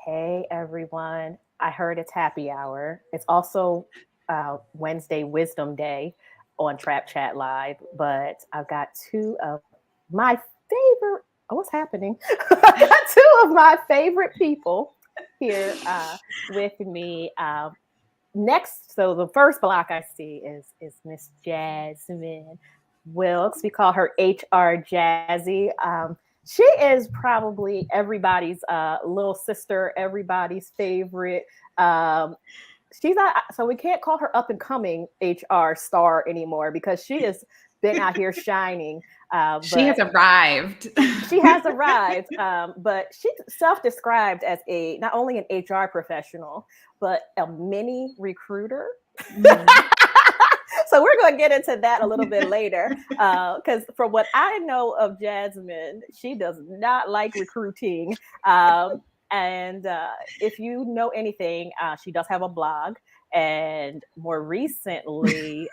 Hey everyone. I heard it's happy hour. It's also Wednesday Wisdom Day on Trap Chat Live, but I've got two of my favorite, what's happening? I've got two of my favorite people here with me. Next, so the first block I see is Miss Jazmine Wilkes. We call her HR Jazzy. She is probably everybody's little sister, everybody's favorite. Um, she's not, so we can't call her up and coming HR star anymore because she has been out here shining. She has arrived. She has arrived, but she's self-described as a not only an HR professional but a mini recruiter. Mm-hmm. So we're going to get into that a little bit later, because from what I know of Jazmine, she does not like recruiting. And if you know anything, she does have a blog, and more recently.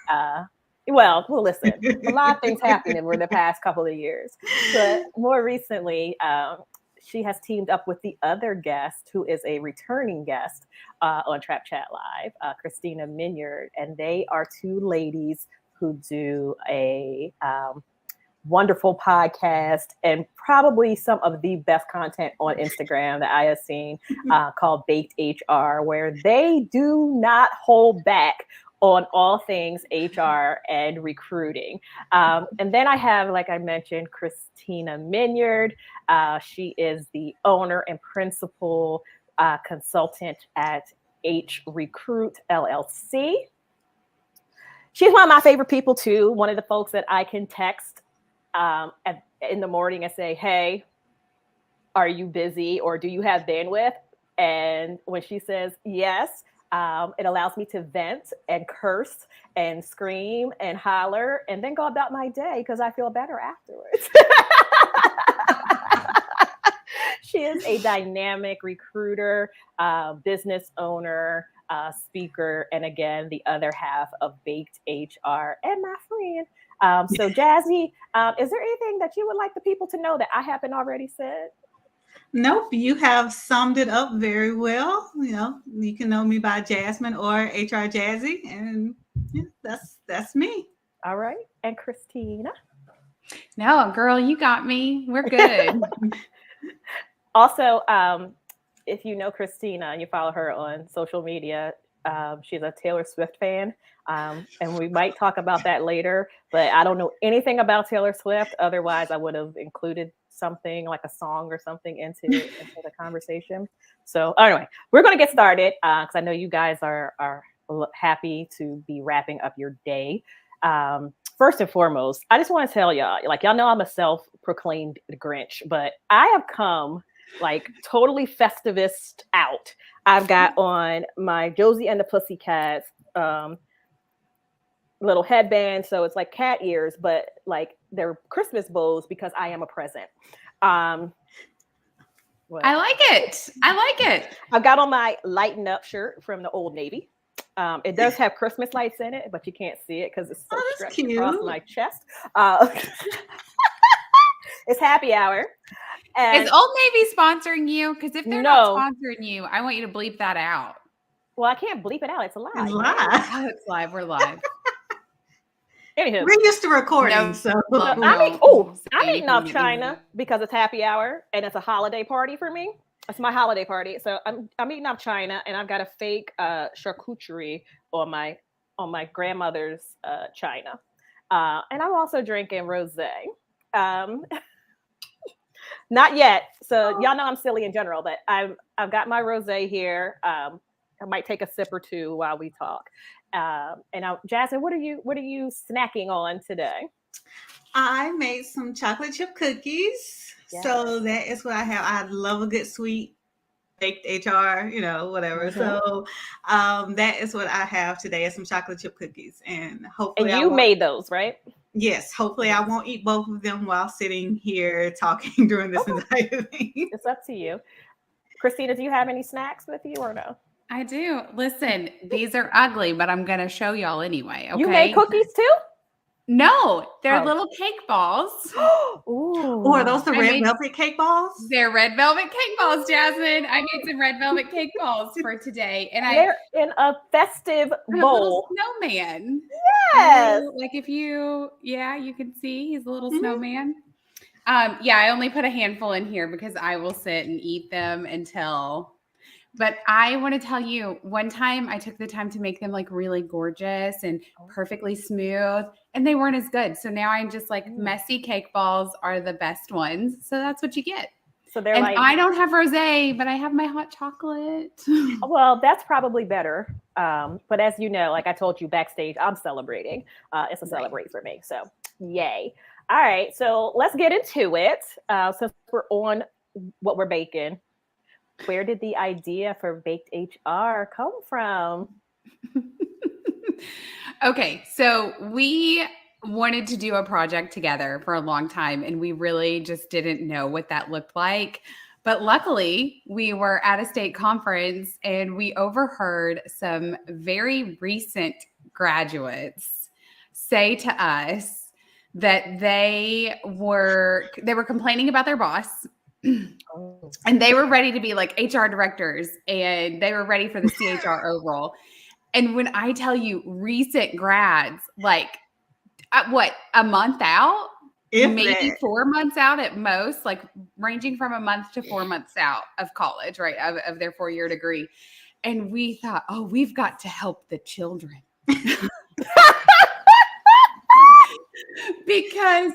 Well, listen, a lot of things happened over the past couple of years. But more recently, she has teamed up with the other guest, who is a returning guest on Trap Chat Live, Kristina Minyard. And they are two ladies who do a wonderful podcast and probably some of the best content on Instagram that I have seen, called BakedHR, where they do not hold back on all things HR and recruiting. And then I have, like I mentioned, Kristina Minyard. She is the owner and principal consultant at H Recruit LLC. She's one of my favorite people too. One of the folks that I can text in the morning and say, hey, are you busy or do you have bandwidth? And when she says yes, it allows me to vent and curse and scream and holler and then go about my day because I feel better afterwards. She is a dynamic recruiter, business owner, speaker, and again, the other half of Baked HR and my friend. So Jazzy, is there anything that you would like the people to know that I haven't already said? Nope, you have summed it up very well. You know, you can know me by Jazmine or HR Jazzy, and yeah, that's me. All right, and Kristina. No, girl, you got me. We're good. Also, if you know Kristina and you follow her on social media, she's a Taylor Swift fan. And we might talk about that later, but I don't know anything about Taylor Swift. Otherwise, I would have included something like a song or something into the conversation. So anyway, we're going to get started because I know you guys are happy to be wrapping up your day. First and foremost, I just want to tell y'all, like, y'all know I'm a self-proclaimed Grinch, but I have come like totally festivus out. I've got on my Josie and the Pussycats little headband, so it's like cat ears, but like they're Christmas bows because I am a present. I like it. I like it. I've got on my Lighten Up shirt from the Old Navy. It does have Christmas lights in it, but you can't see it because it's so stretched across my chest. It's happy hour. And is Old Navy sponsoring you? Because if they're not sponsoring you, I want you to bleep that out. Well, I can't bleep it out. It's live. It's live. Oh, it's live. We're live. Anywho, we're used to recording, so I'm eating off China because it's happy hour and it's a holiday party for me. It's my holiday party, so I'm eating off China, and I've got a fake charcuterie on my grandmother's china, and I'm also drinking rosé. Not yet, so y'all know I'm silly in general, but I've got my rosé here. I might take a sip or two while we talk. And now, Jazmine, what are you snacking on today? I made some chocolate chip cookies. Yes. So that is what I have. I love a good sweet baked HR, whatever. Mm-hmm. So that is what I have today, is some chocolate chip cookies. And hopefully you made those, right? Yes. Hopefully I won't eat both of them while sitting here talking during this entire thing. It's up to you. Kristina, do you have any snacks with you or no? I do. Listen, these are ugly, but I'm going to show y'all anyway. Okay. You made cookies too? No, they're little cake balls. Ooh. Or are those the red velvet cake balls? They're red velvet cake balls, Jazmine. I made some red velvet cake balls for today. And they're in a festive bowl. A little snowman. Yes. Like if you can see he's a little snowman. I only put a handful in here because I will sit and eat them until. But I want to tell you, one time I took the time to make them like really gorgeous and perfectly smooth, and they weren't as good. So now I'm just like messy cake balls are the best ones. So that's what you get. So they're and I don't have rosé, but I have my hot chocolate. Well, that's probably better. But as you know, like I told you backstage, I'm celebrating. It's a celebrate for me. So yay. All right. So let's get into it. Since we're on what we're baking. Where did the idea for BakedHR come from? Okay, so we wanted to do a project together for a long time, and we really just didn't know what that looked like. But luckily, we were at a state conference, and we overheard some very recent graduates say to us that they were complaining about their boss. And they were ready to be like HR directors, and they were ready for the CHRO role. And when I tell you recent grads, like a month out, maybe 4 months out at most, like ranging from a month to 4 months out of college, right, of their 4-year degree. And we thought, oh, we've got to help the children. Because,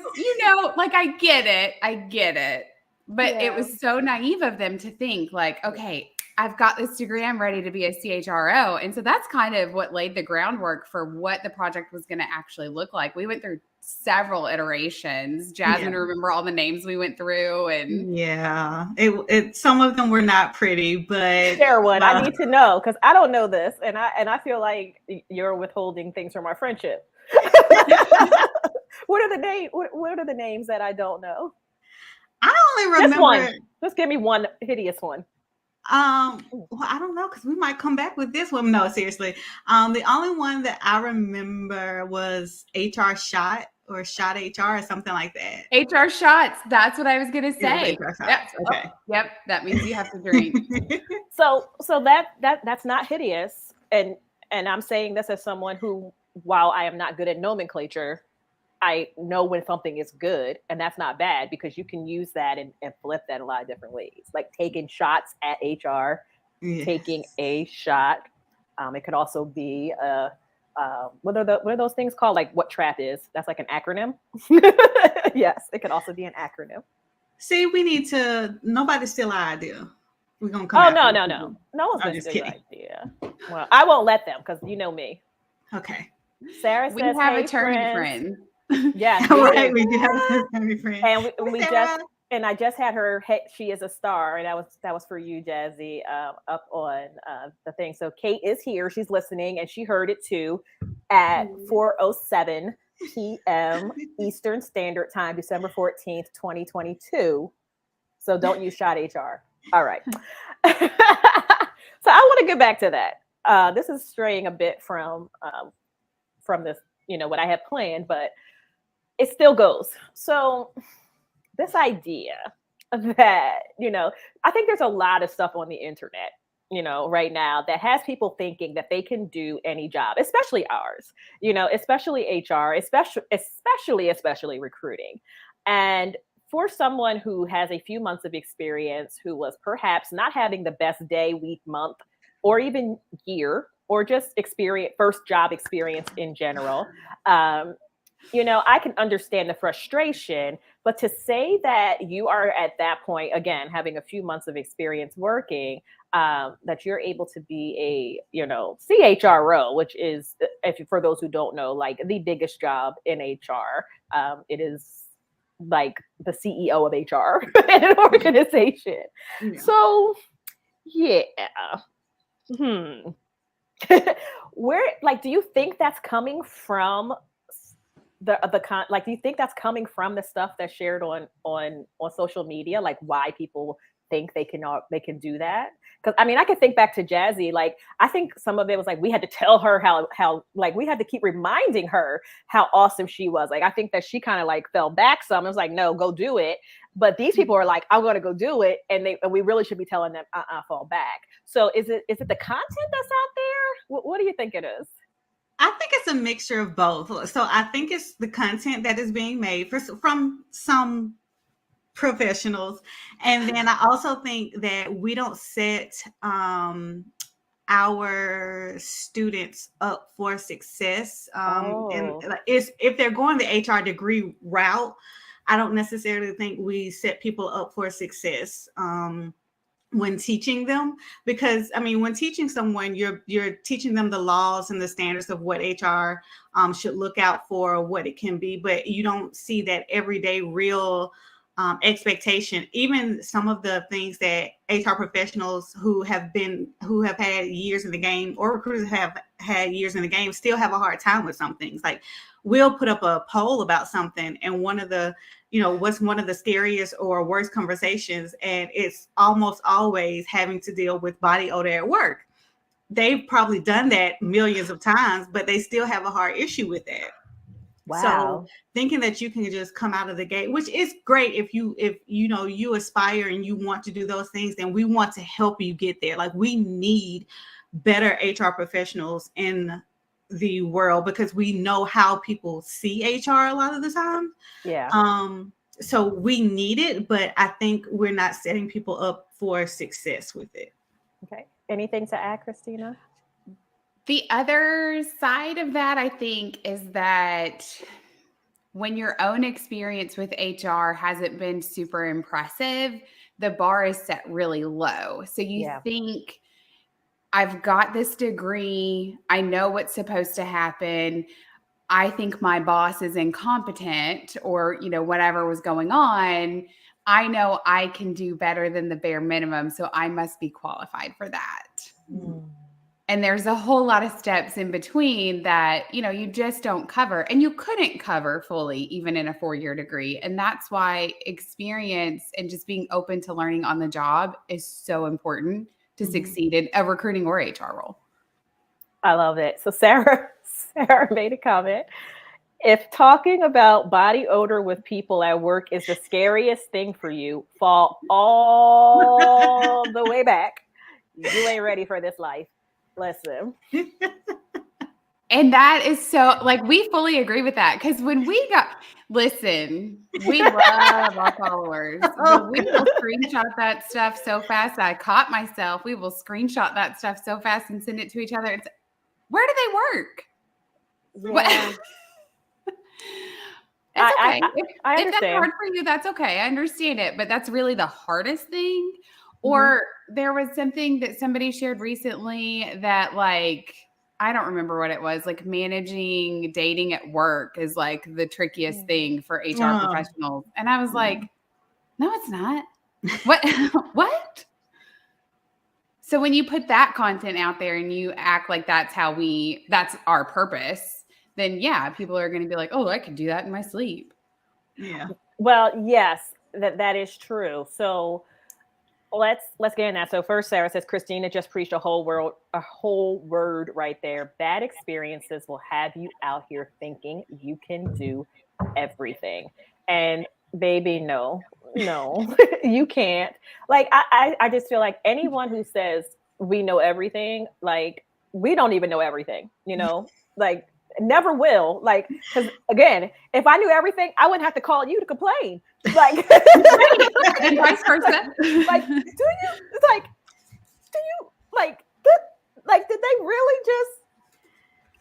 like I get it. But it was so naive of them to think like, okay, I've got this degree. I'm ready to be a CHRO. And so that's kind of what laid the groundwork for what the project was going to actually look like. We went through several iterations. Jazmine, remember all the names we went through? And it some of them were not pretty, but share one. I need to know because I don't know this, and I feel like you're withholding things from our friendship. What are the names? What are the names that I don't know? I only remember. Just one. Just give me one hideous one. Well, I don't know because we might come back with this one. No, seriously. The only one that I remember was HR Shot or Shot HR or something like that. HR Shots. That's what I was gonna say. HR Shots. Okay. Yep. That means you have to drink. So that's not hideous, and I'm saying this as someone who, while I am not good at nomenclature, I know when something is good, and that's not bad because you can use that and flip that a lot of different ways. Like taking shots at HR, taking a shot. It could also be what are those things called? Like what TRAP is? That's like an acronym. Yes, it could also be an acronym. See, we need to. Nobody's still our idea. We're gonna come. Oh no one's gonna steal your idea. Well, I won't let them because you know me. Okay. Sarah says, we have attorney friends. Yeah, right. We do have an attorney friend, and we just I just had her. Hey, she is a star, and that was for you, Jazzy, up on the thing. So Kate is here. She's listening, and she heard it too at 4:07 p.m. Eastern Standard Time, December 14th, 2022. So don't use Shot HR. All right. So I want to get back to that. This is straying a bit from this, what I had planned, but it still goes. So this idea that, I think there's a lot of stuff on the internet, right now that has people thinking that they can do any job, especially ours, especially HR, especially recruiting. And for someone who has a few months of experience, who was perhaps not having the best day, week, month, or even year, or just first job experience in general, I can understand the frustration, but to say that you are at that point, again, having a few months of experience working, that you're able to be a, CHRO, which is, for those who don't know, like the biggest job in HR. It is like the CEO of HR in an organization. Yeah. So, yeah. Where, do you think that's coming from do you think that's coming from the stuff that's shared on social media, like why people think they can do that. Because I mean, I can think back to Jazzy. Like, I think some of it was like we had to tell her how like we had to keep reminding her how awesome she was. Like, I think that she kind of like fell back some. It was like, no, go do it. But these people are like, I'm going to go do it, and we really should be telling them, fall back. So is it the content that's out there? What do you think it is? I think it's a mixture of both. So I think it's the content that is being made from some professionals. And then I also think that we don't set our students up for success. And if they're going the HR degree route, I don't necessarily think we set people up for success when teaching them, because I mean, when teaching someone, you're teaching them the laws and the standards of what HR should look out for, what it can be, but you don't see that everyday real expectation. Even some of the things that HR professionals who have had years in the game, or recruiters have had years in the game, still have a hard time with some things. Like, we'll put up a poll about something, and one of the what's one of the scariest or worst conversations, and it's almost always having to deal with body odor at work. They've probably done that millions of times, but they still have a hard issue with that. Wow. So thinking that you can just come out of the gate, which is great if you aspire and you want to do those things, then we want to help you get there. Like, we need better HR professionals in the world, because we know how people see HR a lot of the time. Yeah. So we need it, but I think we're not setting people up for success with it. Okay. Anything to add, Kristina? The other side of that, I think, is that when your own experience with HR hasn't been super impressive, the bar is set really low. So you think, I've got this degree, I know what's supposed to happen, I think my boss is incompetent, or, whatever was going on, I know I can do better than the bare minimum, so I must be qualified for that. Mm. And there's a whole lot of steps in between that, you just don't cover, and you couldn't cover fully even in a 4-year degree. And that's why experience and just being open to learning on the job is so important to succeed in a recruiting or HR role. I love it. So Sarah made a comment. If talking about body odor with people at work is the scariest thing for you, fall all the way back. You ain't ready for this life. Listen. And that is so, like, we fully agree with that. Because when we love our followers. But we will screenshot that stuff so fast. I caught myself. We will screenshot that stuff so fast and send it to each other. It's, where do they work? Yeah. It's okay. If that's hard for you, that's okay. I understand it. But that's really the hardest thing. Or there was something that somebody shared recently that, like, I don't remember what it was, like, managing dating at work is like the trickiest thing for HR professionals. And I was like, no, it's not. What? What? So when you put that content out there and you act like that's our purpose, then people are going to be like, oh, I could do that in my sleep. Yeah. Well, yes, that is true. So let's get in that. So first, Sarah says, Kristina just preached a whole word right there. Bad experiences will have you out here thinking you can do everything. And baby, no, you can't. Like, I just feel like anyone who says we know everything, like, we don't even know everything, like, never will. Like, because again, if I knew everything, I wouldn't have to call you to complain. Like, and vice versa. Like, did they really just,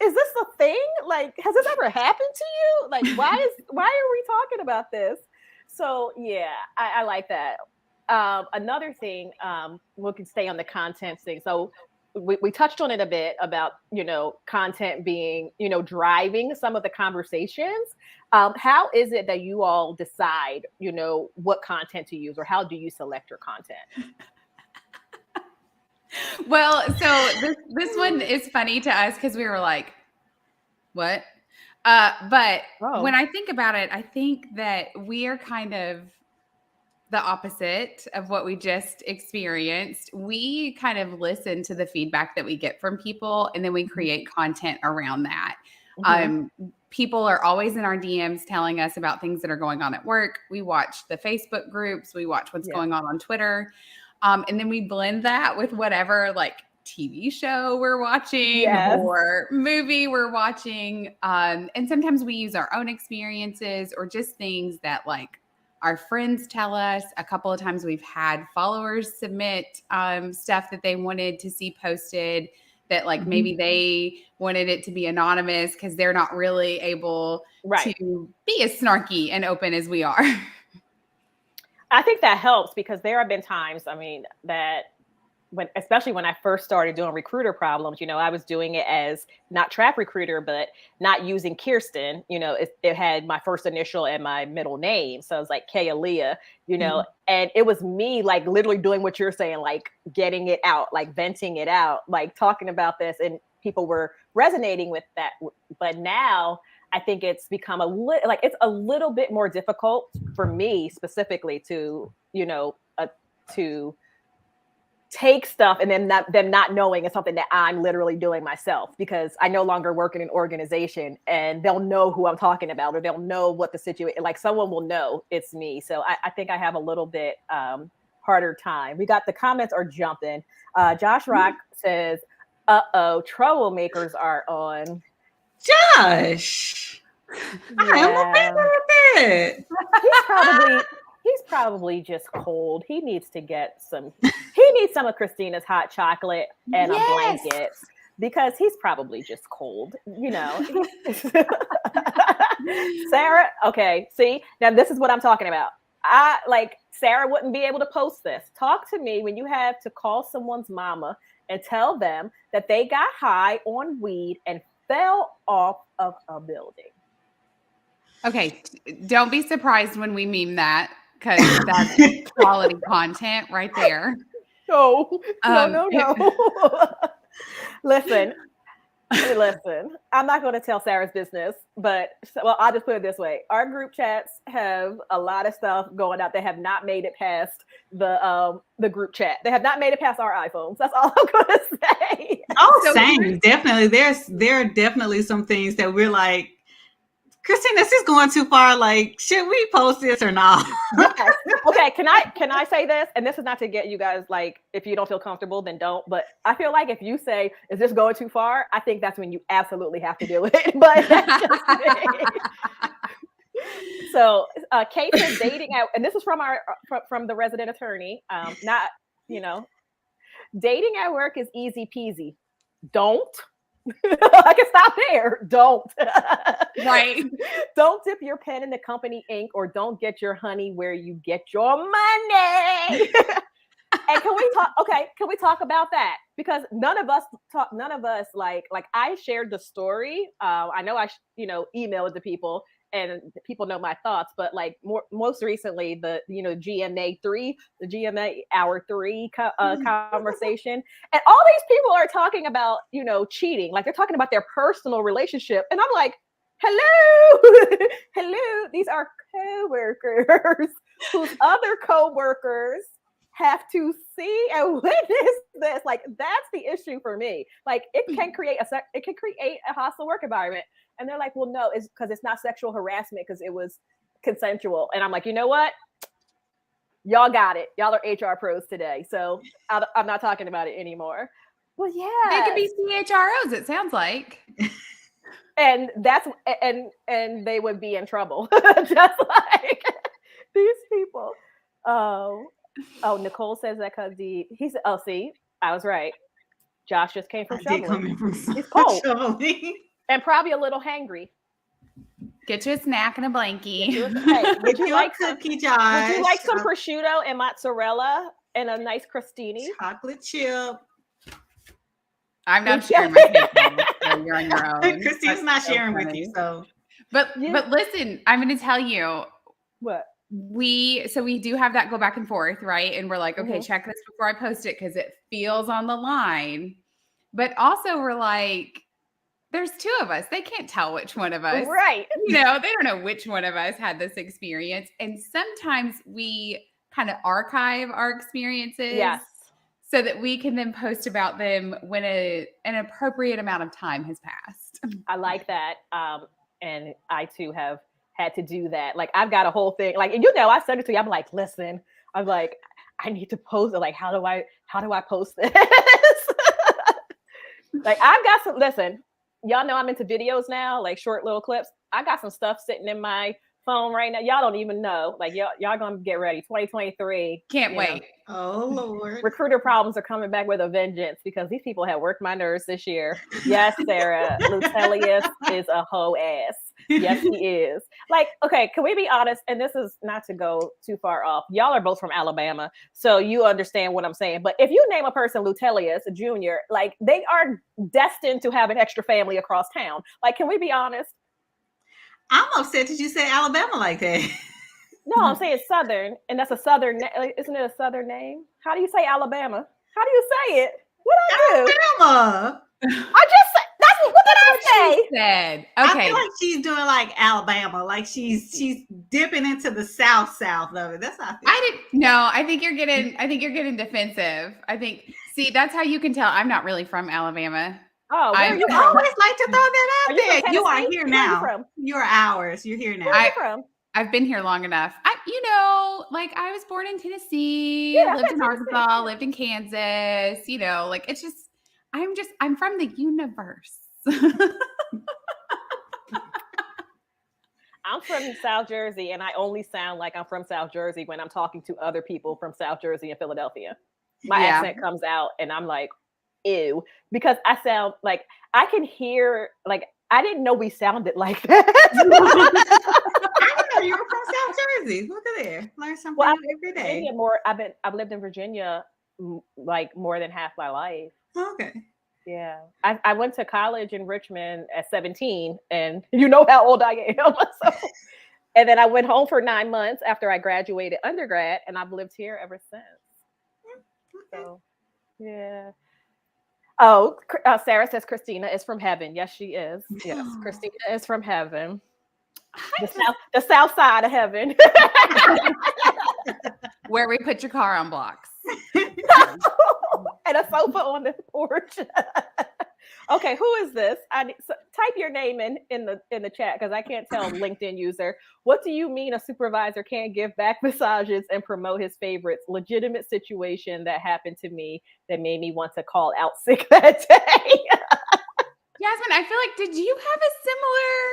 is this a thing? Like, has this ever happened to you? Like, why are we talking about this? So yeah, I like that. Another thing, we can stay on the content thing. So we touched on it a bit about, content being, driving some of the conversations. How is it that you all decide, what content to use, or how do you select your content? Well, so this one is funny to us because we were like, what? But when I think about it, I think that we are kind of the opposite of what we just experienced. We kind of listen to the feedback that we get from people, and then we create content around that. People are always in our DMs telling us about things that are going on at work. We watch the Facebook groups. We watch what's going on Twitter. And then we blend that with whatever like TV show we're watching or movie we're watching. And sometimes we use our own experiences or just things that like our friends tell us. A couple of times we've had followers submit stuff that they wanted to see posted that like maybe they wanted it to be anonymous because they're not really able to be as snarky and open as we are. I think that helps because there have been times, I mean, that especially when I first started doing recruiter problems, you know, I was doing it as not trap recruiter, but not using Kirsten, you know, it had my first initial and my middle name. So it was like Kaelia, you know, and it was me like literally doing what you're saying, like getting it out, like venting it out, like talking about this, and people were resonating with that. But now I think it's become it's a little bit more difficult for me specifically to, you know, to take stuff and then them not knowing it's something that I'm literally doing myself, because I no longer work in an organization and they'll know who I'm talking about, or they'll know what the situation, like someone will know it's me. So I think I have a little bit harder time. We got the comments are jumping. Josh Rock says, troublemakers are on. Josh, I am a bit. He's probably just cold. He needs to get some. He needs some of Kristina's hot chocolate and a blanket, because he's probably just cold. You know, Sarah. Okay, see, now this is what I'm talking about. Sarah wouldn't be able to post this. Talk to me when you have to call someone's mama and tell them that they got high on weed and fell off of a building. Okay, don't be surprised when we meme that, because that's quality content right there. No. Listen. I'm not going to tell Sarah's business, but I'll just put it this way. Our group chats have a lot of stuff going out. They have not made it past the group chat. They have not made it past our iPhones. That's all I'm going to say. Oh, same. Definitely. There are definitely some things that we're like, Kristina, this is going too far. Like, should we post this or not? Yes. Okay. Can I say this? And this is not to get you guys, like, if you don't feel comfortable, then don't. But I feel like if you say, is this going too far? I think that's when you absolutely have to do it. But that's just me. So Kate says dating out, and this is from from the resident attorney. Not, you know, dating at work is easy peasy. Don't. I can stop there. Don't. Right. Don't dip your pen in the company ink, or don't get your honey where you get your money. And can we talk about that? Because none of us like I shared the story. I know I emailed it to people, and people know my thoughts, but like most recently the GMA hour 3 conversation, and all these people are talking about cheating, like they're talking about their personal relationship, and I'm like, hello, these are coworkers whose other coworkers have to see and witness this. Like, that's the issue for me. Like, it can create a hostile work environment. And they're like, well, no, it's because it's not sexual harassment because it was consensual. And I'm like, you know what? Y'all got it. Y'all are HR pros today. So I'm not talking about it anymore. Well, yeah. They could be CHROs, it sounds like. And and they would be in trouble. Just like these people. Oh, Nicole says that because he said, oh, see, I was right. Josh just came from shoveling. He's cold. And probably a little hangry. Get you a snack and a blankie. Would you like cookie, Josh? Would you like some prosciutto and mozzarella and a nice crostini? Chocolate chip. I'm not sharing my cake, so you're on your own. Kristina's not sharing with you, so. But listen, I'm going to tell you what we do have that go back and forth, right? And we're like, okay, check this before I post it because it feels on the line. But also, we're like, there's two of us. They can't tell which one of us. Right. They don't know which one of us had this experience. And sometimes we kind of archive our experiences. Yes. So that we can then post about them when an appropriate amount of time has passed. I like that. And I too have had to do that. Like I've got a whole thing. Like, you know, I said it to you. I'm like, listen, I'm like, I need to post it. Like, how do I post this? Like I've got some, listen, y'all know I'm into videos now, like short little clips. I got some stuff sitting in my phone right now. Y'all don't even know. Like y'all gonna get ready. 2023. Can't wait. Oh Lord. Recruiter problems are coming back with a vengeance because these people have worked my nerves this year. Yes, Sarah, Lutelius is a hoe ass. Yes, he is. Like, okay, can we be honest? And this is not to go too far off. Y'all are both from Alabama, so you understand what I'm saying. But if you name a person Lutelius Jr., like they are destined to have an extra family across town. Like, can we be honest? I'm upset that you said Alabama like that. No, I'm saying Southern, and that's a Southern. Isn't it a Southern name? How do you say Alabama? How do you say it? What I do? Alabama. I just said. What did I say? Said. Okay. I feel like she's doing like Alabama, like she's dipping into the south of it. That's how I feel. I think you're getting defensive. See, that's how you can tell I'm not really from Alabama. Oh, where are you I always like to throw that out there. You are here now. Where are you from? You're ours. You're here now. Where are you from? I've been here long enough. I was born in Tennessee, lived in Arkansas, lived in Kansas, like it's just, I'm from the universe. I'm from South Jersey, and I only sound like I'm from South Jersey when I'm talking to other people from South Jersey and Philadelphia. My accent comes out, and I'm like, ew, because I sound like I can hear, like, I didn't know we sounded like that. I didn't know you were from South Jersey. Look at there. Learn something new every day. I've lived in Virginia like more than half my life. Okay. Yeah. I went to college in Richmond at 17, and you know how old I am. So, and then I went home for 9 months after I graduated undergrad, and I've lived here ever since. Okay. So, yeah. Oh, Sarah says Kristina is from heaven. Yes, she is. Yes, Kristina is from heaven. The south side of heaven. Where we put your car on blocks. And a sofa on the porch. Okay, who is this? Type your name in the chat because I can't tell LinkedIn user. What do you mean a supervisor can't give back massages and promote his favorites? Legitimate situation that happened to me that made me want to call out sick that day. Jasmine, I feel like, did you have a similar?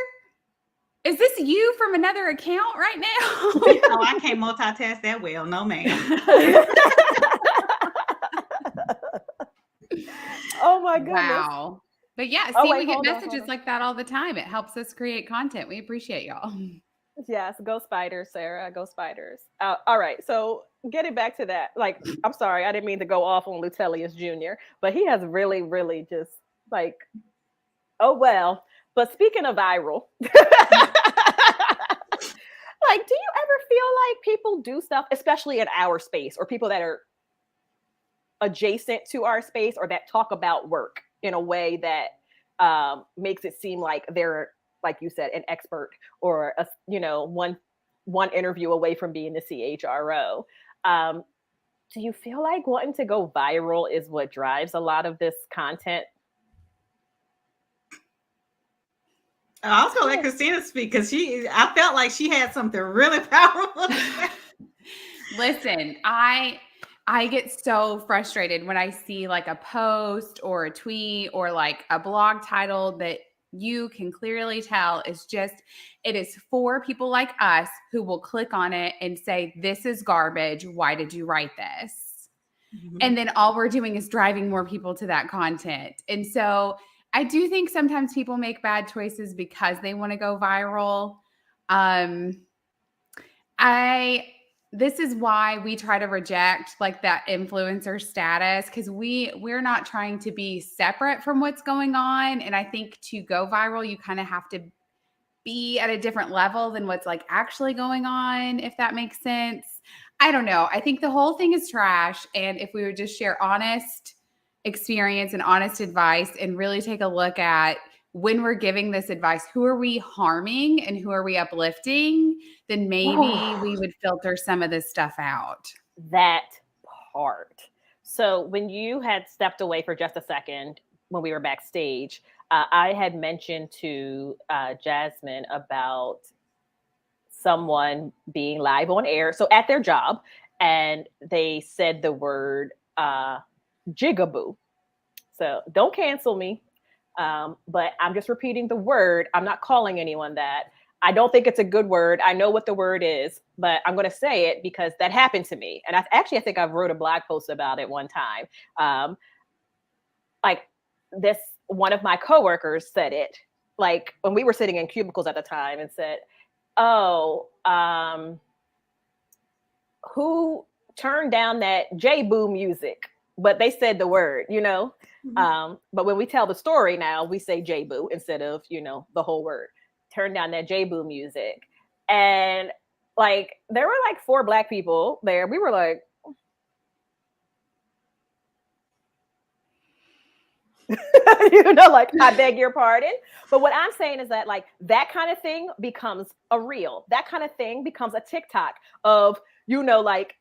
Is this you from another account right now? No, I can't multitask that well. No, ma'am. Oh my goodness. Wow. But yeah, we get messages like that all the time. It helps us create content. We appreciate y'all. Yes, go Spiders, Sarah. Go Spiders. All right. So getting back to that, like, I'm sorry, I didn't mean to go off on Lutelius Jr., but he has really, really just like, oh well. But speaking of viral, like, do you ever feel like people do stuff, especially in our space, or people that are adjacent to our space or that talk about work in a way that makes it seem like they're, like you said, an expert or one interview away from being the CHRO? Do you feel like wanting to go viral is what drives a lot of this content? I was gonna let Kristina speak because I felt like she had something really powerful. Listen, I get so frustrated when I see like a post or a tweet or like a blog title that you can clearly tell it is for people like us who will click on it and say, this is garbage. Why did you write this? Mm-hmm. And then all we're doing is driving more people to that content. And so I do think sometimes people make bad choices because they want to go viral. This is why we try to reject like that influencer status, because we're not trying to be separate from what's going on. And I think to go viral, you kind of have to be at a different level than what's like actually going on, if that makes sense. I don't know. I think the whole thing is trash. And if we would just share honest experience and honest advice and really take a look at when we're giving this advice, who are we harming and who are we uplifting, then maybe we would filter some of this stuff out. That part. So when you had stepped away for just a second when we were backstage, I had mentioned to Jazmine about someone being live on air, so at their job, and they said the word jigaboo. So don't cancel me, but I'm just repeating the word. I'm not calling anyone that. I don't think it's a good word. I know what the word is, but I'm going to say it because that happened to me. And I think I've wrote a blog post about it one time. Like this, one of my coworkers said it, like when we were sitting in cubicles at the time, and said, "Oh, who turned down that J-Boo music?" But they said the word, you know. Mm-hmm. But when we tell the story now, we say J-Boo instead of, you know, the whole word. Turn down that J-Boo music. And like there were like 4 Black people there. We were like, you know, like, I beg your pardon. But what I'm saying is that like that kind of thing becomes a reel. That kind of thing becomes a TikTok of, you know, like,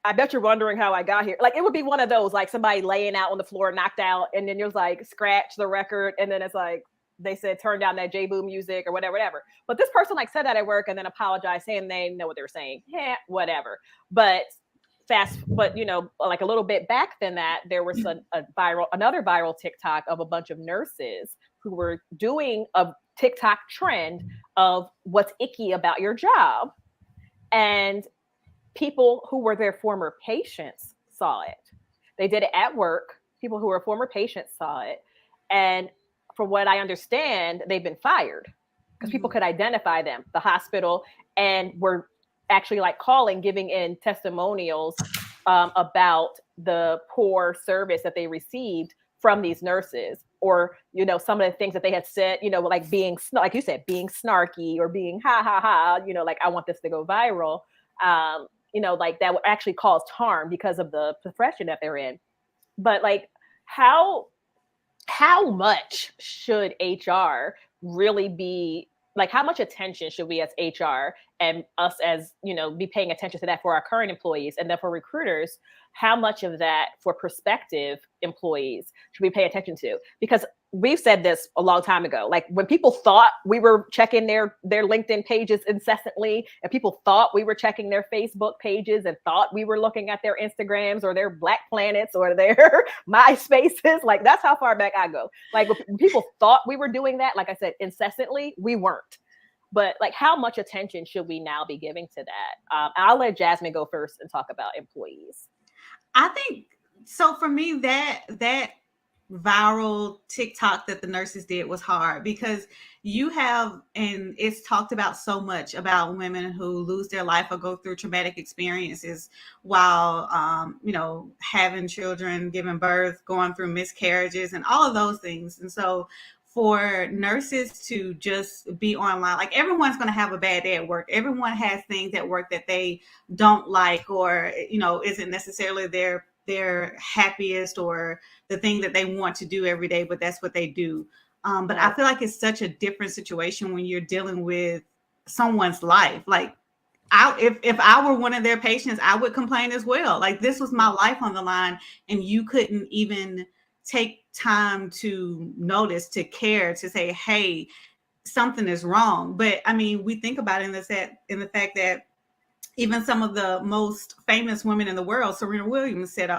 I bet you're wondering how I got here. Like, it would be one of those, like somebody laying out on the floor, knocked out, and then you're like, scratch the record. And then it's like, they said, turn down that J-Boo music or whatever. But this person like said that at work and then apologized, saying they know what they were saying. Yeah, whatever. But you know, like a little bit back than that, there was another viral TikTok of a bunch of nurses who were doing a TikTok trend of what's icky about your job. And people who were their former patients saw it. They did it at work. People who were former patients saw it. And from what I understand, they've been fired because people could identify them, the hospital, and were actually like calling, giving in testimonials about the poor service that they received from these nurses, or, you know, some of the things that they had said, you know, like being, like you said, being snarky or being ha ha ha, you know, like, I want this to go viral. You know, like that actually caused harm because of the profession that they're in. But like, how much should HR really be, like, how much attention should we as HR and us as, you know, be paying attention to that for our current employees, and then for recruiters, how much of that for prospective employees should we pay attention to? Because we've said this a long time ago. Like, when people thought we were checking their LinkedIn pages incessantly, and people thought we were checking their Facebook pages, and thought we were looking at their Instagrams or their Black Planets or their MySpaces, like, that's how far back I go. Like, when people thought we were doing that, like I said, incessantly, we weren't. But like, how much attention should we now be giving to that? I'll let Jazmine go first and talk about employees. I think so. For me, that viral TikTok that the nurses did was hard, because you have, and it's talked about so much about women who lose their life or go through traumatic experiences while, you know, having children, giving birth, going through miscarriages, and all of those things. And so for nurses to just be online, like, everyone's going to have a bad day at work. Everyone has things at work that they don't like, or, you know, isn't necessarily their happiest or the thing that they want to do every day, but that's what they do. But I feel like it's such a different situation when you're dealing with someone's life. Like, if I were one of their patients, I would complain as well. Like, this was my life on the line, and you couldn't even take time to notice, to care, to say, hey, something is wrong. But I mean, we think about it in the fact that even some of the most famous women in the world, Serena Williams, said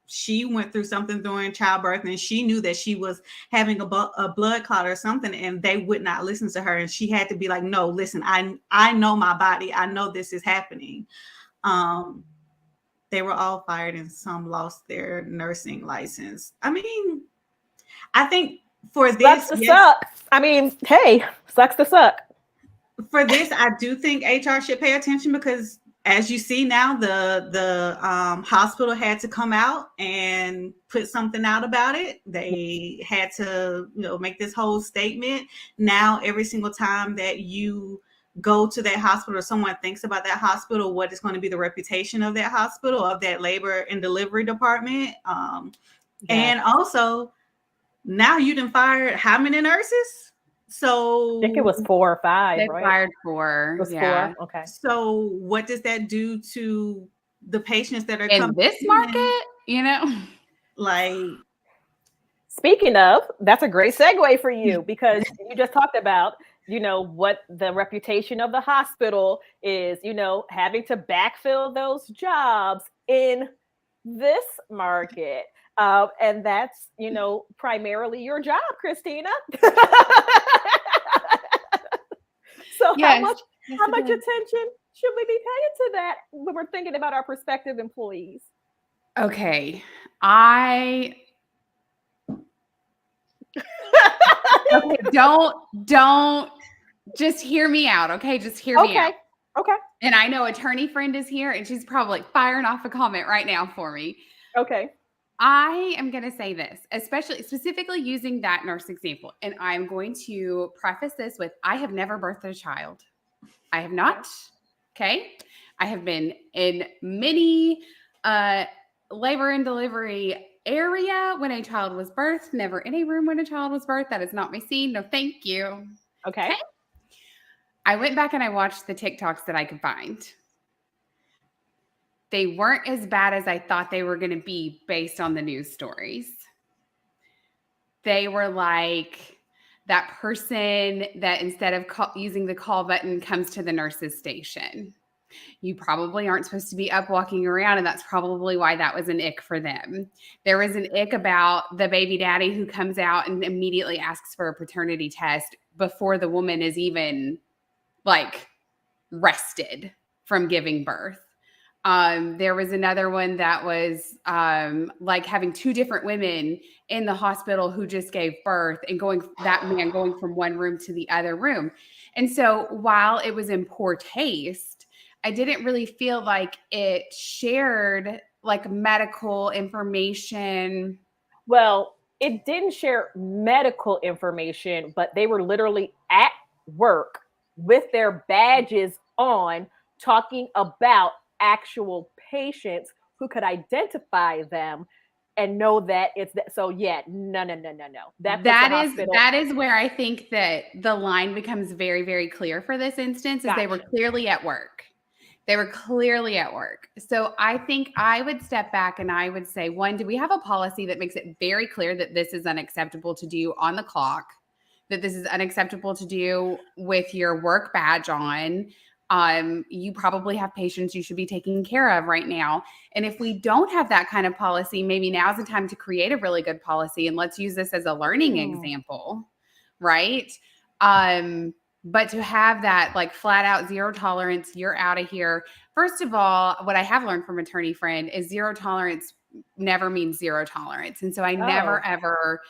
she went through something during childbirth, and she knew that she was having a blood clot or something, and they would not listen to her. And she had to be like, no, listen, I know my body. I know this is happening. They were all fired, and some lost their nursing license. I mean, I think for this, sucks to suck. I mean, hey, sucks to suck. For this, I do think HR should pay attention, because as you see now, the hospital had to come out and put something out about it. They had to, you know, make this whole statement. Now, every single time that you go to that hospital, or someone thinks about that hospital, what is going to be the reputation of that hospital, of that labor and delivery department. And also, now you done fired how many nurses? So I think it was 4 or 5, They right? fired 4. It was Yeah. 4. Okay. So what does that do to the patients that are In coming this market, you know? Like, Speaking of, that's a great segue for you because you just talked about, what the reputation of the hospital is, having to backfill those jobs in this market. And that's, primarily your job, Kristina. So Yes. how much attention should we be paying to that when we're thinking about our prospective employees? Okay. Okay, don't just hear me out. Okay. Just hear me out. Okay. And I know attorney friend is here and she's probably firing off a comment right now for me. Okay. I am going to say this, specifically using that nurse example. And I'm going to preface this with, I have never birthed a child. I have not. Okay. I have been in many labor and delivery area when a child was birthed, never in a room when a child was birthed. That is not my scene. No, thank you. Okay. I went back and I watched the TikToks that I could find. They weren't as bad as I thought they were going to be based on the news stories. They were like that person that instead of using the call button comes to the nurse's station. You probably aren't supposed to be up walking around, and that's probably why that was an ick for them. There was an ick about the baby daddy who comes out and immediately asks for a paternity test before the woman is even like rested from giving birth. There was another one that was like having 2 different women in the hospital who just gave birth and that man going from one room to the other room. And so while it was in poor taste, I didn't really feel like it shared like medical information. Well, it didn't share medical information, but they were literally at work with their badges on talking about actual patients who could identify them and know that it's that. So yeah, no. That is where I think that the line becomes very, very clear for this instance. Is They were clearly at work. They were clearly at work. So I think I would step back and I would say, 1, do we have a policy that makes it very clear that this is unacceptable to do on the clock, that this is unacceptable to do with your work badge on? You probably have patients you should be taking care of right now. And if we don't have that kind of policy, maybe now's the time to create a really good policy. And let's use this as a learning example, right? But to have that like flat out 0 tolerance, you're out of here. First of all, what I have learned from attorney friend is 0 tolerance never means 0 tolerance. And so I never, ever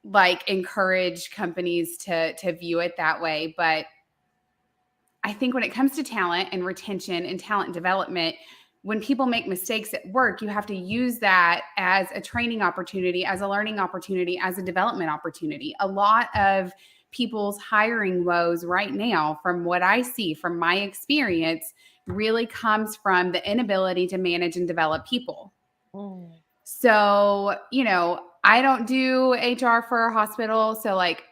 like encourage companies to view it that way. But I think when it comes to talent and retention and talent development, when people make mistakes at work, you have to use that as a training opportunity, as a learning opportunity, as a development opportunity. A lot of people's hiring woes right now, from what I see, from my experience, really comes from the inability to manage and develop people. So, I don't do HR for a hospital. So like,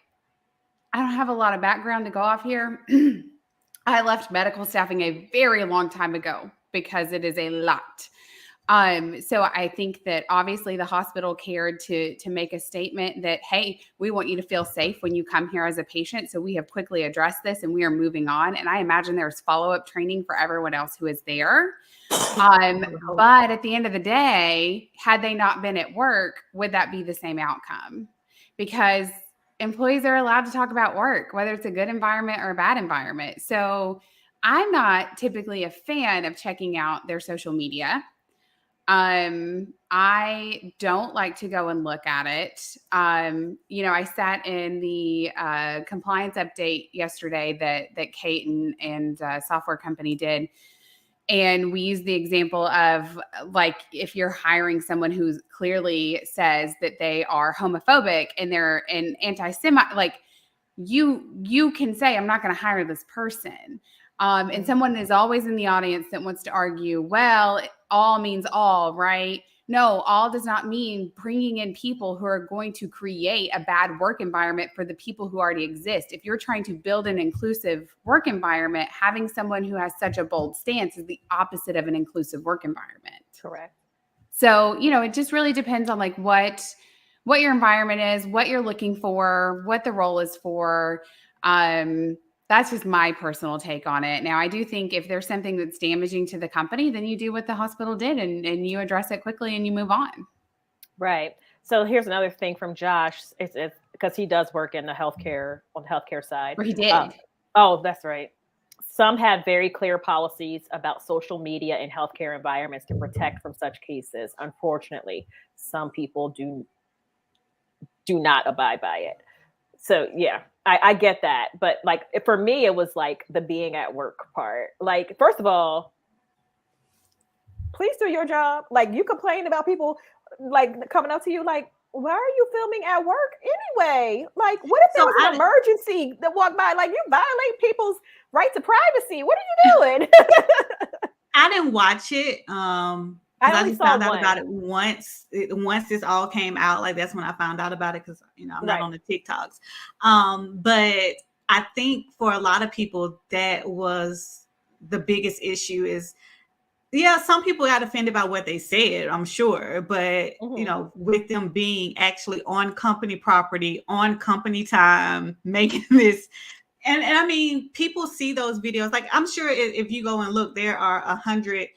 I don't have a lot of background to go off here. I left medical staffing a very long time ago because it is a lot. So I think that obviously the hospital cared to make a statement that, hey, we want you to feel safe when you come here as a patient. So we have quickly addressed this and we are moving on. And I imagine there's follow-up training for everyone else who is there. But at the end of the day, had they not been at work, would that be the same outcome? Because employees are allowed to talk about work, whether it's a good environment or a bad environment. So I'm not typically a fan of checking out their social media. I don't like to go and look at it. I sat in the compliance update yesterday that Kate and software company did. And we used the example of like, if you're hiring someone who clearly says that they are homophobic and they're an anti-Semite, like you can say, I'm not going to hire this person. And someone is always in the audience that wants to argue, well, all means all, right? No, all does not mean bringing in people who are going to create a bad work environment for the people who already exist. If you're trying to build an inclusive work environment, having someone who has such a bold stance is the opposite of an inclusive work environment. Correct. So, it just really depends on like what your environment is, what you're looking for, what the role is for. That's just my personal take on it. Now, I do think if there's something that's damaging to the company, then you do what the hospital did and you address it quickly and you move on. Right. So here's another thing from Josh. It's because he does work in the healthcare side. Or he did. Oh, that's right. Some have very clear policies about social media in healthcare environments to protect from such cases. Unfortunately, some people do not abide by it. So yeah, I get that. But like for me, it was like the being at work part. Like, first of all, please do your job. Like, you complain about people like coming up to you like, why are you filming at work anyway? Like, what if there was an emergency that walked by? Like, you violate people's right to privacy. What are you doing? I didn't watch it. I just found out about it once this all came out. Like, that's when I found out about it, because I'm not on the TikToks. But I think for a lot of people, that was the biggest issue. Is some people got offended by what they said, I'm sure, but with them being actually on company property, on company time, making this. And I mean, people see those videos. Like, I'm sure if you go and look, there are 100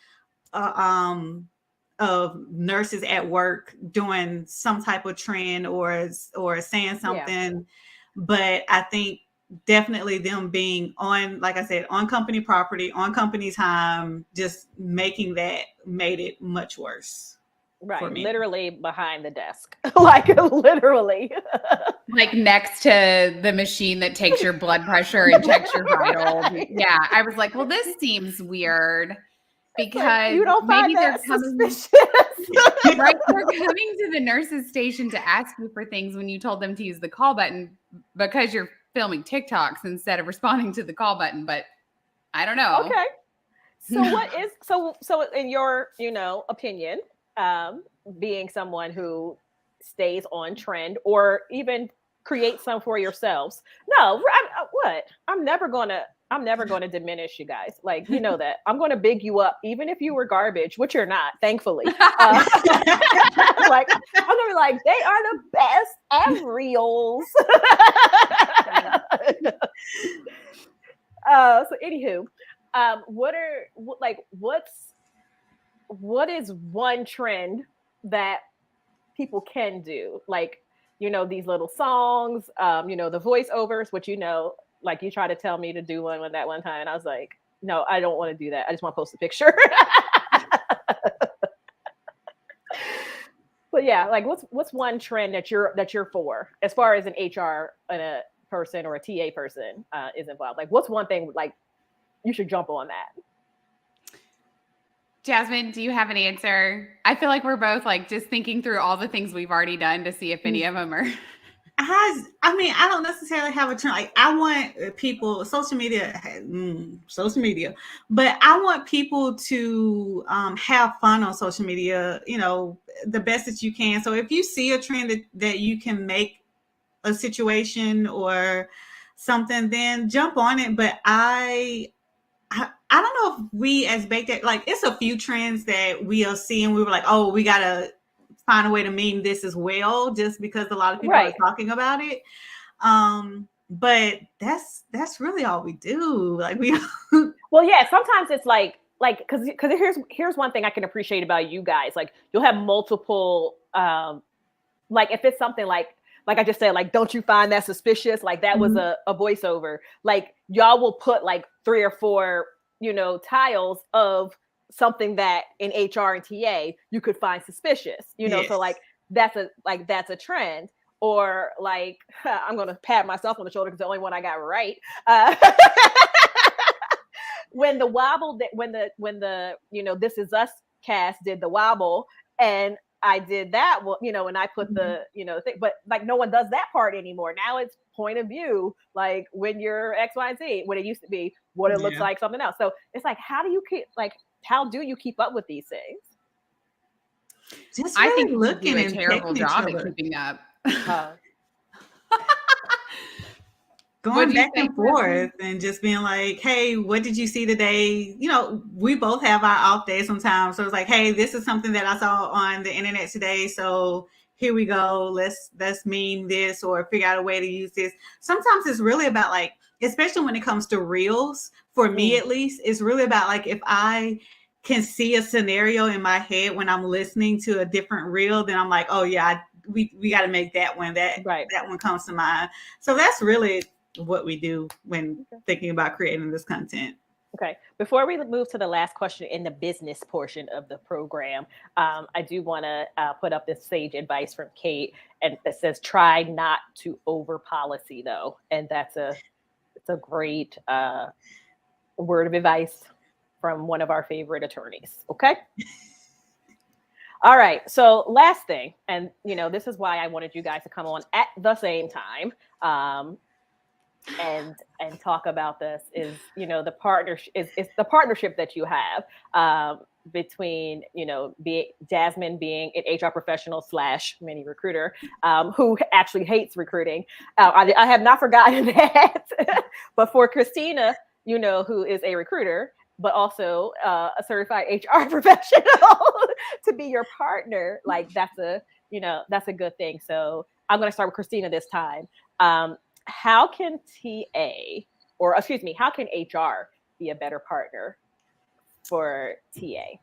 of nurses at work doing some type of trend or saying something. Yeah. But I think definitely them being on, like I said, on company property, on company time, just made it much worse. Right. Literally behind the desk. Like, literally. Like next to the machine that takes your blood pressure and checks your vitals. Yeah. I was like, well, this seems weird. Because like, you don't maybe find they're that coming, suspicious. Right? They're coming to the nurse's station to ask you for things when you told them to use the call button because you're filming TikToks instead of responding to the call button. But I don't know. Okay. So what is so in your opinion, being someone who stays on trend or even create some for yourselves? No, I'm never gonna diminish you guys. Like, that I'm gonna big you up, even if you were garbage, which you're not, thankfully. Like, I'm gonna be like, they are the best at reels. So anywho, what is one trend that people can do? Like, these little songs, the voiceovers, which like you tried to tell me to do one that one time, and I was like, no, I don't want to do that. I just want to post a picture. But yeah, like what's one trend that you're for, as far as an HR person or a TA person is involved? Like, what's one thing like you should jump on that? Jazmine, do you have an answer? I feel like we're both like just thinking through all the things we've already done to see if any of them are. I don't necessarily have a trend. Like, I want people, social media, but I want people to have fun on social media, the best that you can. So if you see a trend that you can make a situation or something, then jump on it. But I don't know if we as BakedHR, like, it's a few trends that we are seeing. We were like, oh, we got to find a way to meme this as well, just because a lot of people are talking about it. But that's really all we do. Like, we well, yeah, sometimes it's like because here's one thing I can appreciate about you guys. Like, you'll have multiple like, if it's something like I just said, like, don't you find that suspicious? Like, that was a voiceover. Like, y'all will put like 3 or 4 tiles of something that in HR and TA you could find suspicious, yes. So like that's a trend. Or like, I'm gonna pat myself on the shoulder because the only one I got right. When the wobble, when the This Is Us cast did the wobble, and I did that, and I put the thing, but like no one does that part anymore. Now it's point of view, like when you're X, Y, and Z. When it used to be what it looks like something else. So it's like, how do you keep up with these things? Just I think really we do looking a and terrible checking each job at other. keeping up. Going What'd you back say, and Jazmine? forth and just being like, hey, what did you see today? You know, we both have our off days sometimes. So it's like, hey, this is something that I saw on the internet today. So here we go. Let's meme this or figure out a way to use this. Sometimes it's really about like, especially when it comes to reels, for me at least, it's really about like if I can see a scenario in my head when I'm listening to a different reel, then I'm like, oh yeah, we got to make that one. That one comes to mind. So that's really what we do when thinking about creating this content. Okay. Before we move to the last question in the business portion of the program, I do want to put up this sage advice from Kate, and that says, "Try not to over policy, though," and it's a great word of advice from one of our favorite attorneys. Okay. All right. So last thing, and this is why I wanted you guys to come on at the same time. And talk about this is the partnership is the partnership that you have between Jazmine being an HR professional / mini recruiter who actually hates recruiting. I have not forgotten that. But for Kristina, who is a recruiter but also a certified HR professional to be your partner, like that's a good thing. So I'm going to start with Kristina this time. How can how can HR be a better partner for TA?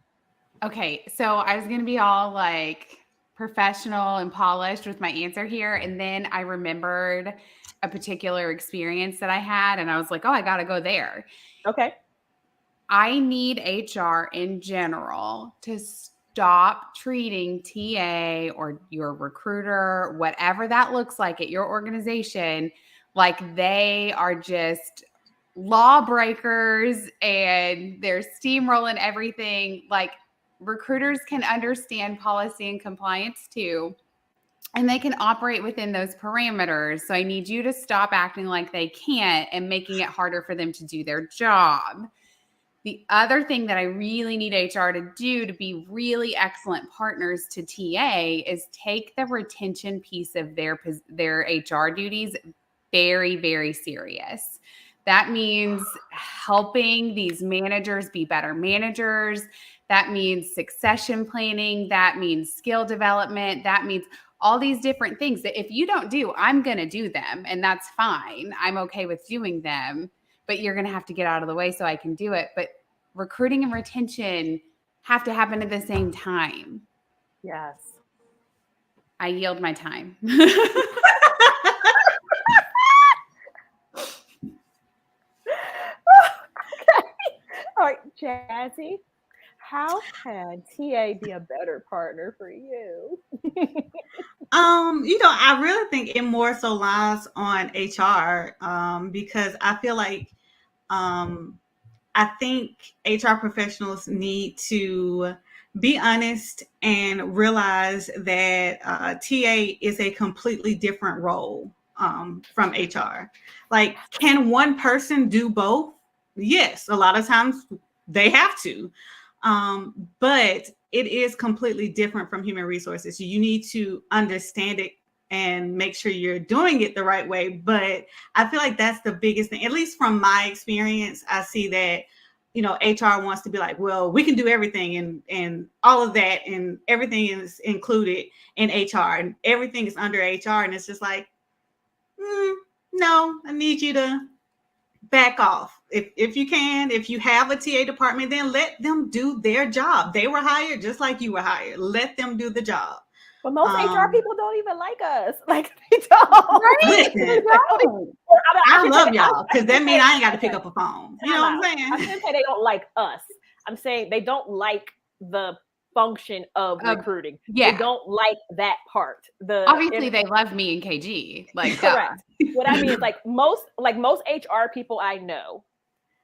Okay, so I was going to be all like professional and polished with my answer here. And then I remembered a particular experience that I had, and I was like, oh, I got to go there. Okay. I need HR in general to stop treating TA or your recruiter, whatever that looks like at your organization, like they are just lawbreakers and they're steamrolling everything. Like recruiters can understand policy and compliance too, and they can operate within those parameters. So I need you to stop acting like they can't and making it harder for them to do their job. The other thing that I really need HR to do to be really excellent partners to TA is take the retention piece of their HR duties very, very serious. That means helping these managers be better managers. That means succession planning. That means skill development. That means all these different things that if you don't do, I'm going to do them. And that's fine. I'm okay with doing them. But you're going to have to get out of the way so I can do it. But recruiting and retention have to happen at the same time. Yes. I yield my time. All right, Jazzy, how can TA be a better partner for you? I really think it more so lies on HR because I feel like I think HR professionals need to be honest and realize that TA is a completely different role from HR. Like, can one person do both? Yes, a lot of times they have to. But it is completely different from human resources. You need to understand it and make sure you're doing it the right way. But I feel like that's the biggest thing, at least from my experience. I see that, HR wants to be like, well, we can do everything and all of that, and everything is included in HR and everything is under HR. And it's just like, no, I need you to back off. If you can, if you have a TA department, then let them do their job. They were hired just like you were hired. Let them do the job. But most HR people don't even like us. Like they don't. Listen, They don't. I love y'all because that means I ain't got to pick up a phone. You know what I'm saying? I shouldn't say they don't like us. I'm saying they don't like the function of recruiting. Yeah. They don't like that part. Obviously, they love me and KG. Like, correct. What I mean is like most HR people I know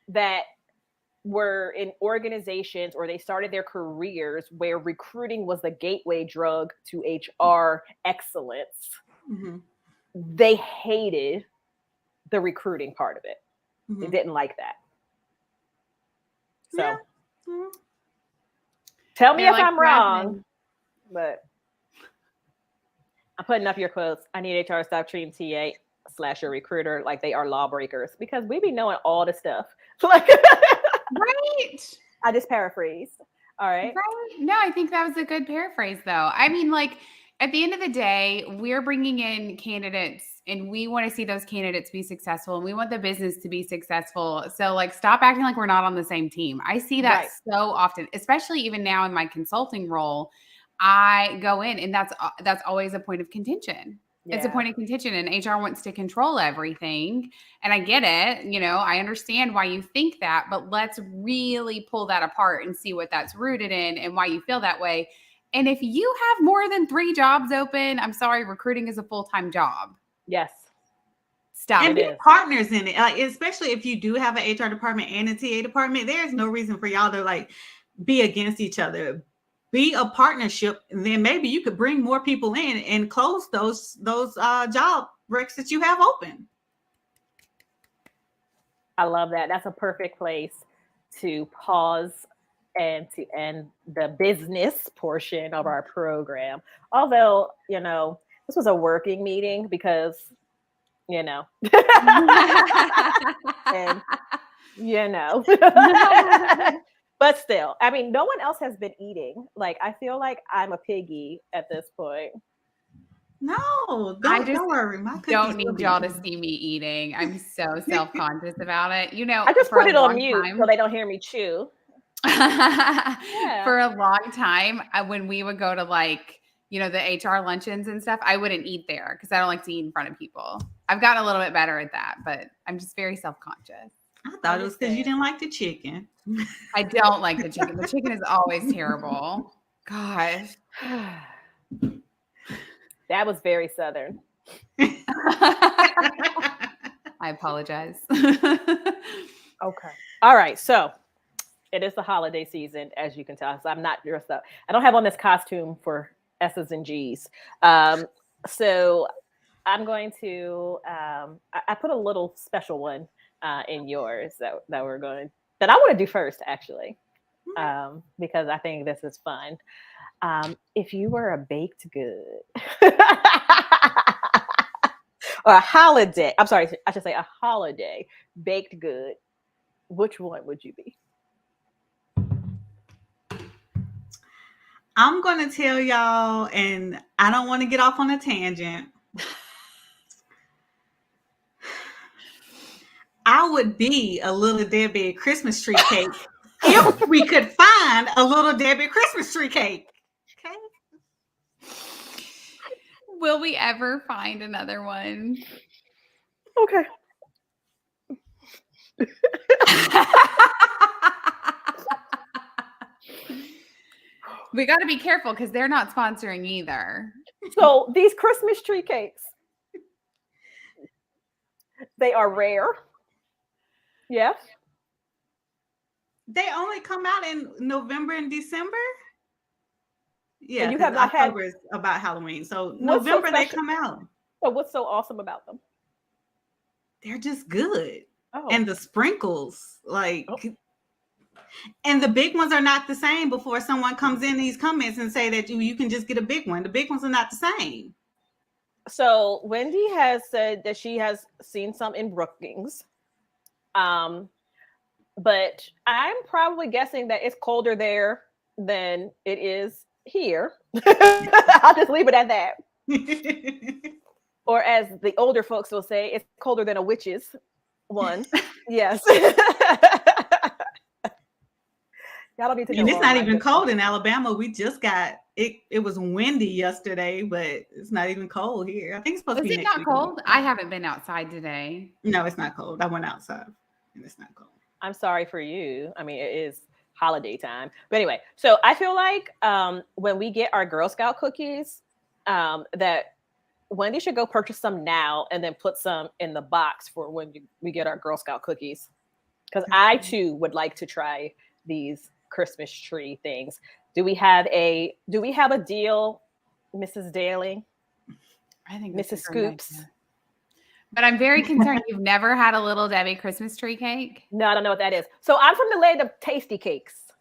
that were in organizations or they started their careers where recruiting was the gateway drug to HR excellence. Mm-hmm. They hated the recruiting part of it. Mm-hmm. They didn't like that. So tell me if I'm wrong. But I'm putting up your quotes. I need HR to stop treating TA/your recruiter like they are lawbreakers because we be knowing all the stuff. Like, Right. I just paraphrased. All right. Right. No, I think that was a good paraphrase, though. I mean, like, at the end of the day, we're bringing in candidates and we want to see those candidates be successful and we want the business to be successful. So, like, stop acting like we're not on the same team. I see that Right. so often, especially even now in my consulting role. I go in and that's always a point of contention. It's a point of contention and HR wants to control everything. And I get it. You know, I understand why you think that, but let's really pull that apart and see what that's rooted in and why you feel that way. And if you have more than 3 jobs open, I'm sorry, recruiting is a full-time job. Yes. Stop. And be partners in it. Like, especially if you do have an HR department and a TA department, there's no reason for y'all to like be against each other. Be a partnership, and then maybe you could bring more people in and close those job recs that you have open. I love that. That's a perfect place to pause and to end the business portion of our program. Although, you know, this was a working meeting because, you know, and, you know. But still, I mean, no one else has been eating. Like, I feel like I'm a piggy at this point. No, don't worry. My don't need y'all to see me eating. I'm so self-conscious about it. You know, I just put it on mute so they don't hear me chew. For a long time, when we would go to like, you know, the HR luncheons and stuff, I wouldn't eat there because I don't like to eat in front of people. I've gotten a little bit better at that, but I'm just very self-conscious. I thought it was because you didn't like the chicken. I don't like the chicken. The chicken is always terrible. Gosh. That was very Southern. I apologize. Okay. All right. So it is the holiday season, as you can tell. So I'm not dressed up. I don't have on this costume for S's and G's. So I'm going to, I put a little special one in yours that I want to do first, actually, because I think this is fun. If you were a baked good or a holiday, I'm sorry, I should say a holiday baked good, which one would you be? I'm going to tell y'all, and I don't want to get off on a tangent. I would be a Little Debbie Christmas tree cake if we could find a Little Debbie Christmas tree cake. Okay. Will we ever find another one? Okay. We got to be careful because they're not sponsoring either. So these Christmas tree cakes, they are rare. Yes. They only come out in November and December. Yeah, and you have not October is about Halloween. So November they come out. So what's so awesome about them? They're just good. Oh. And the sprinkles, like, and the big ones are not the same before someone comes in these comments and say that you can just get a big one. The big ones are not the same. So Wendy has said that she has seen some in Brookings. But I'm probably guessing that it's colder there than it is here. I'll just leave it at that. Or as the older folks will say, it's colder than a witch's one. Yes. Y'all don't need to know. And it's not even cold in Alabama. We just got it. It was windy yesterday, but it's not even cold here. I think it's supposed to be. Is it not cold? I haven't been outside today. No, it's not cold. I went outside and it's not cold. I'm sorry for you. I mean, it is holiday time. But anyway, so I feel like when we get our Girl Scout cookies, that Wendy should go purchase some now and then put some in the box for when we get our Girl Scout cookies. Because I too would like to try these Christmas tree things. Do we have a deal, Mrs. Daly? I think Mrs. Scoops. But I'm very concerned you've never had a Little Debbie Christmas tree cake. No, I don't know what that is. So I'm from the land of tasty cakes.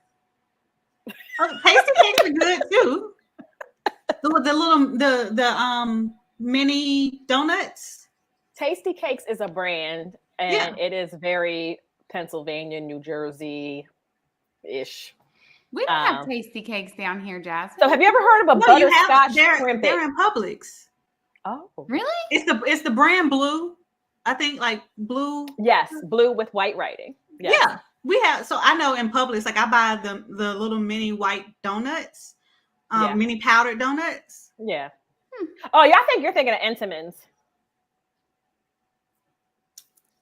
Oh, tasty cakes are good too. the mini donuts. Tasty Cakes is a brand, and Yeah. it is very Pennsylvania, New Jersey ish. We don't have tasty cakes down here, Jasmine. So have you ever heard of a No, you have. butterscotch They're crimpet? in Publix. Oh, Really? It's the brand blue. I think like blue. yes, blue with white writing. Yes. Yeah, we have. So I know in Publix, like I buy the little mini white donuts, Yeah. mini powdered donuts. Yeah. Oh, yeah. I think you're thinking of Entenmann's.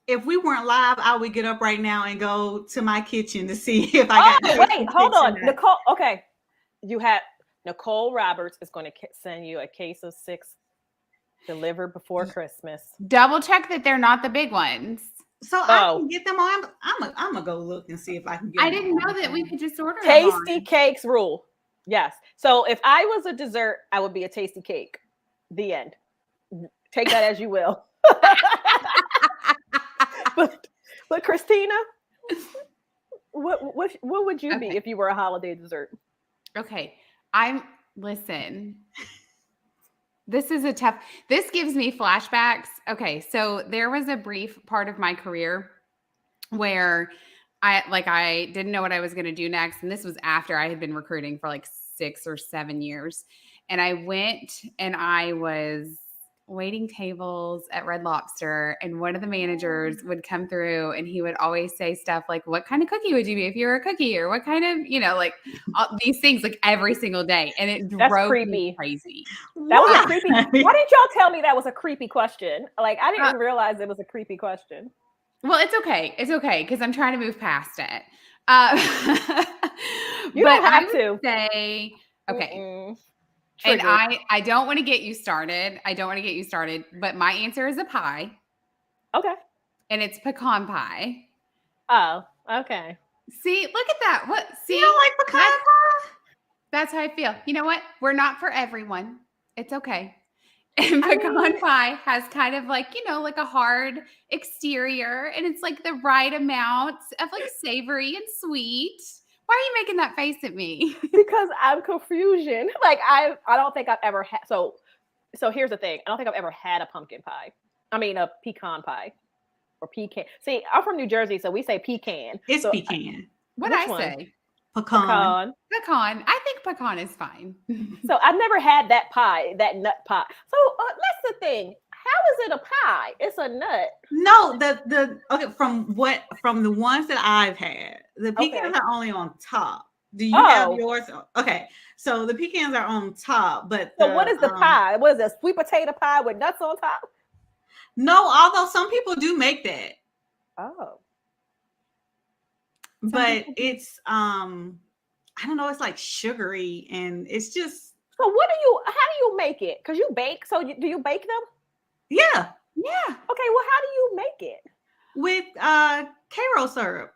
If we weren't live, I would get up right now and go to my kitchen to see if I got. Wait, hold on, Nicole. Okay, you have Nicole Roberts is going to send you a case of 6 delivered before Christmas. Double check that they're not the big ones. So I can get them on. I'm gonna go look and see if I can get. I didn't know that we could just order Tasty Cakes rule. Yes. So if I was a dessert, I would be a tasty cake. The end. Take that as you will. But Kristina, what would you be if you were a holiday dessert? Okay, listen. This is this gives me flashbacks. Okay, so there was a brief part of my career where I didn't know what I was going to do next, and this was after I had been recruiting for like 6 or 7 years, and I went and I was waiting tables at Red Lobster, and one of the managers would come through and he would always say stuff like, what kind of cookie would you be if you were a cookie, or what kind of, like all these things like every single day, and it drove me crazy. That was a creepy. Why didn't y'all tell me that was a creepy question? Like I didn't realize it was a creepy question. Well, it's okay because I'm trying to move past it. You don't have to say okay. Mm-mm. And I don't want to get you started. But my answer is a pie. Okay. And it's pecan pie. Oh, okay. See, look at that. What? See, you don't like pecan pie? That's how I feel. You know what? We're not for everyone. It's okay. And pecan pie has kind of like, like a hard exterior, and it's like the right amount of like savory and sweet. Why are you making that face at me? Because I'm confusion. Like I don't think I've ever had. So here's the thing. I don't think I've ever had a pumpkin pie. I mean a pecan pie or pecan. See, I'm from New Jersey, so we say pecan. It's pecan. What I say? Pecan. Pecan. I think pecan is fine. So I've never had that pie, that nut pie. So that's the thing. How is it a pie? It's a nut. No, from the ones that I've had, the pecans are only on top. Do you have yours? Okay, so the pecans are on top, but what is the pie? What is it? Sweet potato pie with nuts on top? No, although some people do make that. Oh, but it's I don't know. It's like sugary, and it's just. So how do you make it? Because you bake. So do you bake them? Yeah. Yeah. Okay. Well, how do you make it? With Karo syrup.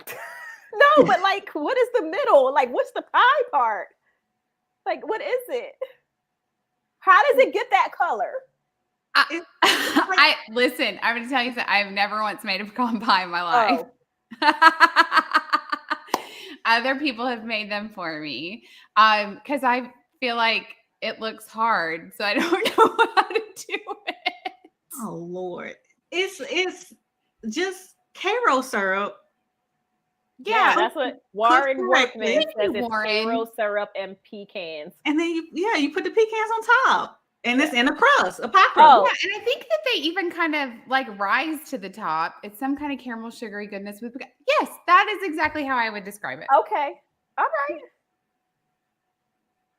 No, but like, what is the middle? Like, what's the pie part? Like, what is it? How does it get that color? Listen, I'm going to tell you something. I've never once made a pecan pie in my life. Other people have made them for me. Because I feel like it looks hard, so I don't know how to do it. Oh Lord. It's just Karo syrup. Yeah, that's what Warren Workman says. It's Karo syrup and pecans. And then you put the pecans on top. And it's in a crust, a pie crust. Oh, yeah, and I think that they even kind of like rise to the top. It's some kind of caramel sugary goodness with pecan. Yes, that is exactly how I would describe it. Okay. All right.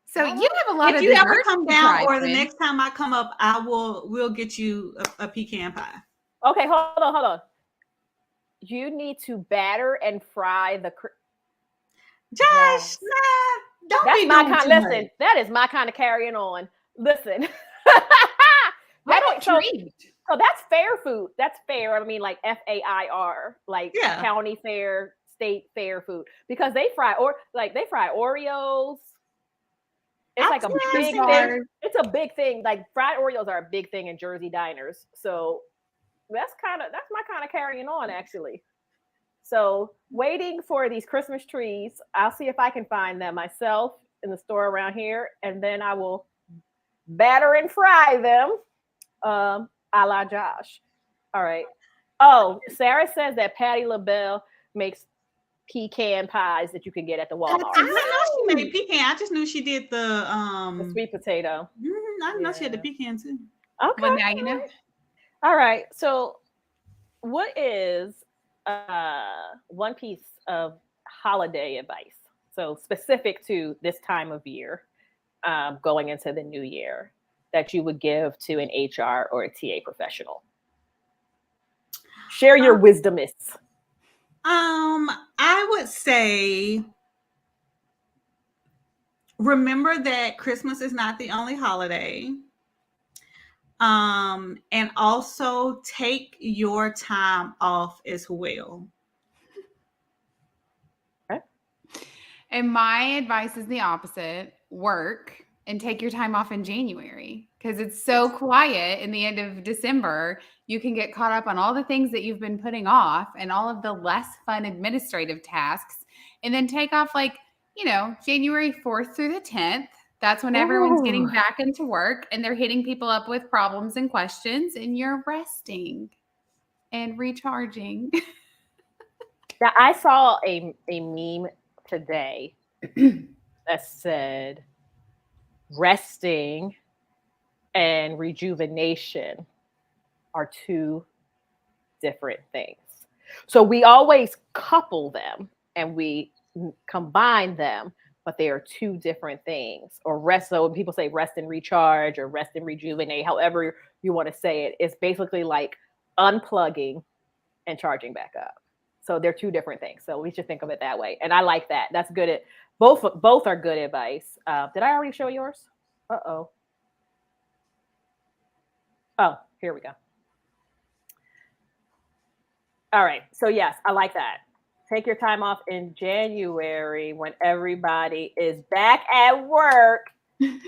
So you have a lot of. If you ever come down, or the next time I come up, we'll get you a pecan pie. Okay, hold on. You need to batter and fry the. Josh, don't be doing too much. Listen, that is my kind of carrying on. Listen. So that's fair food. That's fair. I mean, like FAIR, like county fair, state fair food, because they fry Oreos. It's like a big thing. It's a big thing. Like fried Oreos are a big thing in Jersey diners. So that's my kind of carrying on, actually. So waiting for these Christmas trees. I'll see if I can find them myself. in the store around here, and then I will batter and fry them, a la Josh. All right. Oh, Sarah says that Patti LaBelle makes pecan pies that you can get at the Walmart. I didn't know she made pecan. I just knew she did the sweet potato. I didn't know she had the pecan too. Okay. Well, now you know. All right. So, what is one piece of holiday advice? So specific to this time of year, going into the new year, that you would give to an HR or a TA professional? Share your wisdomists. I would say remember that Christmas is not the only holiday. And also take your time off as well. Okay. And my advice is the opposite. Work and take your time off in January because it's so quiet in the end of December. You can get caught up on all the things that you've been putting off and all of the less fun administrative tasks, and then take off January 4th through the 10th. That's when everyone's getting back into work and they're hitting people up with problems and questions, and you're resting and recharging. Now, I saw a meme today that said resting and rejuvenation are two different things. So we always couple them and we combine them, but they are two different things. Or rest, so when people say rest and recharge or rest and rejuvenate, however you want to say it, it's basically like unplugging and charging back up. So they're two different things. So we should think of it that way. And I like that. That's good. Both are good advice. Did I already show yours? Uh-oh. Oh, here we go. All right. So yes, I like that. Take your time off in January when everybody is back at work and